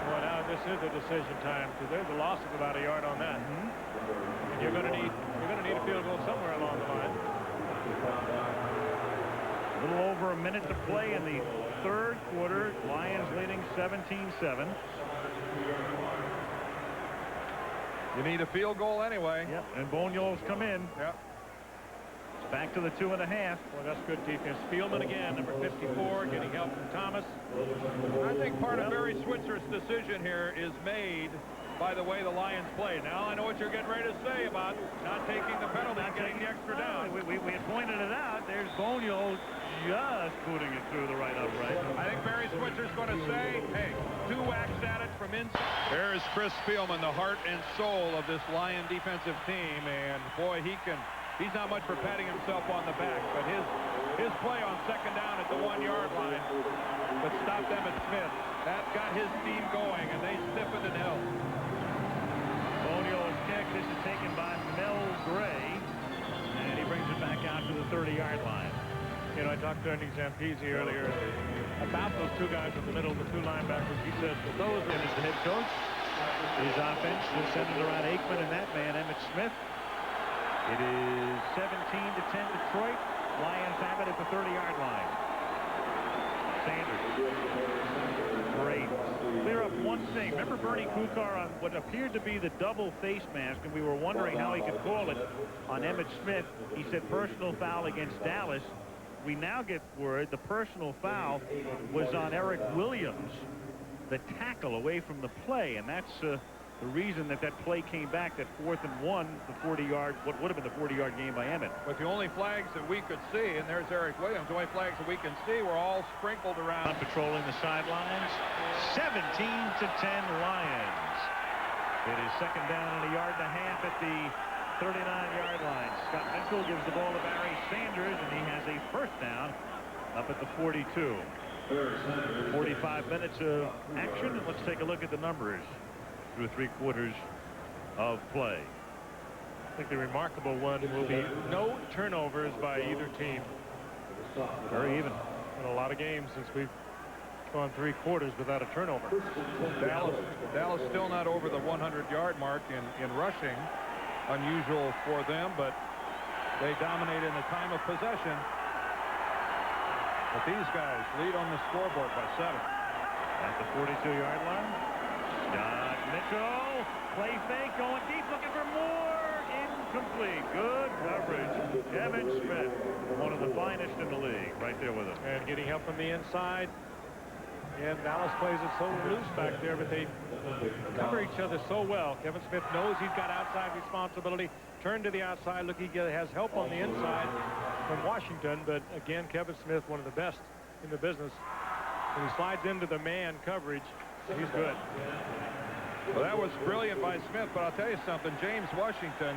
Well, now this is a decision time because there's a loss of about a yard on that. And you're going to need a field goal somewhere along the line. A little over a minute to play in the 3rd quarter. Lions leading 17-7. You need a field goal anyway. Yep, and Boniol's come in. Yep. It's back to the 2.5. Well, that's good defense. Spielman again, number 54, getting help from Thomas. I think part of Barry Switzer's decision here is made by the way the Lions play. Now I know what you're getting ready to say about not taking the penalty, getting the extra down. We had pointed it out. There's Boniol just booting it through the right upright. I think Barry Switzer's going to say, hey, 2 whacks at it from inside. There's Chris Spielman, the heart and soul of this Lion defensive team, and boy, he's not much for patting himself on the back, but his play on 2nd down at the 1-yard line that stopped Emmitt Smith, that got his team going, and they stiffened and held. Boniol's kick. This is taken by Mel Gray, and he brings it back out to the 30-yard line. You know, I talked to Ernie Zampese earlier about those 2 guys in the middle, the 2 linebackers. He says that those are as the head coach. His offense is centered around Aikman and that man, Emmitt Smith. It is 17-10 Detroit. Lions have it at the 30-yard line. Sanders. Great. Clear up one thing. Remember Bernie Kukar on what appeared to be the double face mask, and we were wondering how he could call it on Emmitt Smith. He said personal foul against Dallas. We now get word the personal foul was on Eric Williams, the tackle away from the play, and that's the reason that play came back, that 4th and 1, the 40-yard, what would have been the 40-yard game by Emmitt. But the only flags that we could see, and there's Eric Williams, the only flags that we can see were all sprinkled around. Patrolling the sidelines. 17-10 Lions. It is 2nd down and 1.5 yards at the 39-yard line. Scott Mitchell gives the ball to Barry Sanders, and he has a 1st down up at the 42. 45 minutes of action, and let's take a look at the numbers through 3 quarters of play. I think the remarkable one will be no turnovers by either team. Very even. In a lot of games since we've gone 3 quarters without a turnover. Dallas still not over the 100-yard mark in rushing. Unusual for them, but they dominate in the time of possession. But these guys lead on the scoreboard by 7. At the 42-yard line. Scott Mitchell. Play fake, going deep, looking for Moore. Incomplete. Good coverage. Emmitt Smith, one of the finest in the league, right there with him. And getting help from the inside. And Dallas plays it so loose back there, but they cover each other so well. Kevin Smith knows he's got outside responsibility. Turn to the outside. Look, he has help on the inside from Washington. But again, Kevin Smith, one of the best in the business. When he slides into the man coverage, he's good. Well, that was brilliant by Smith, but I'll tell you something. James Washington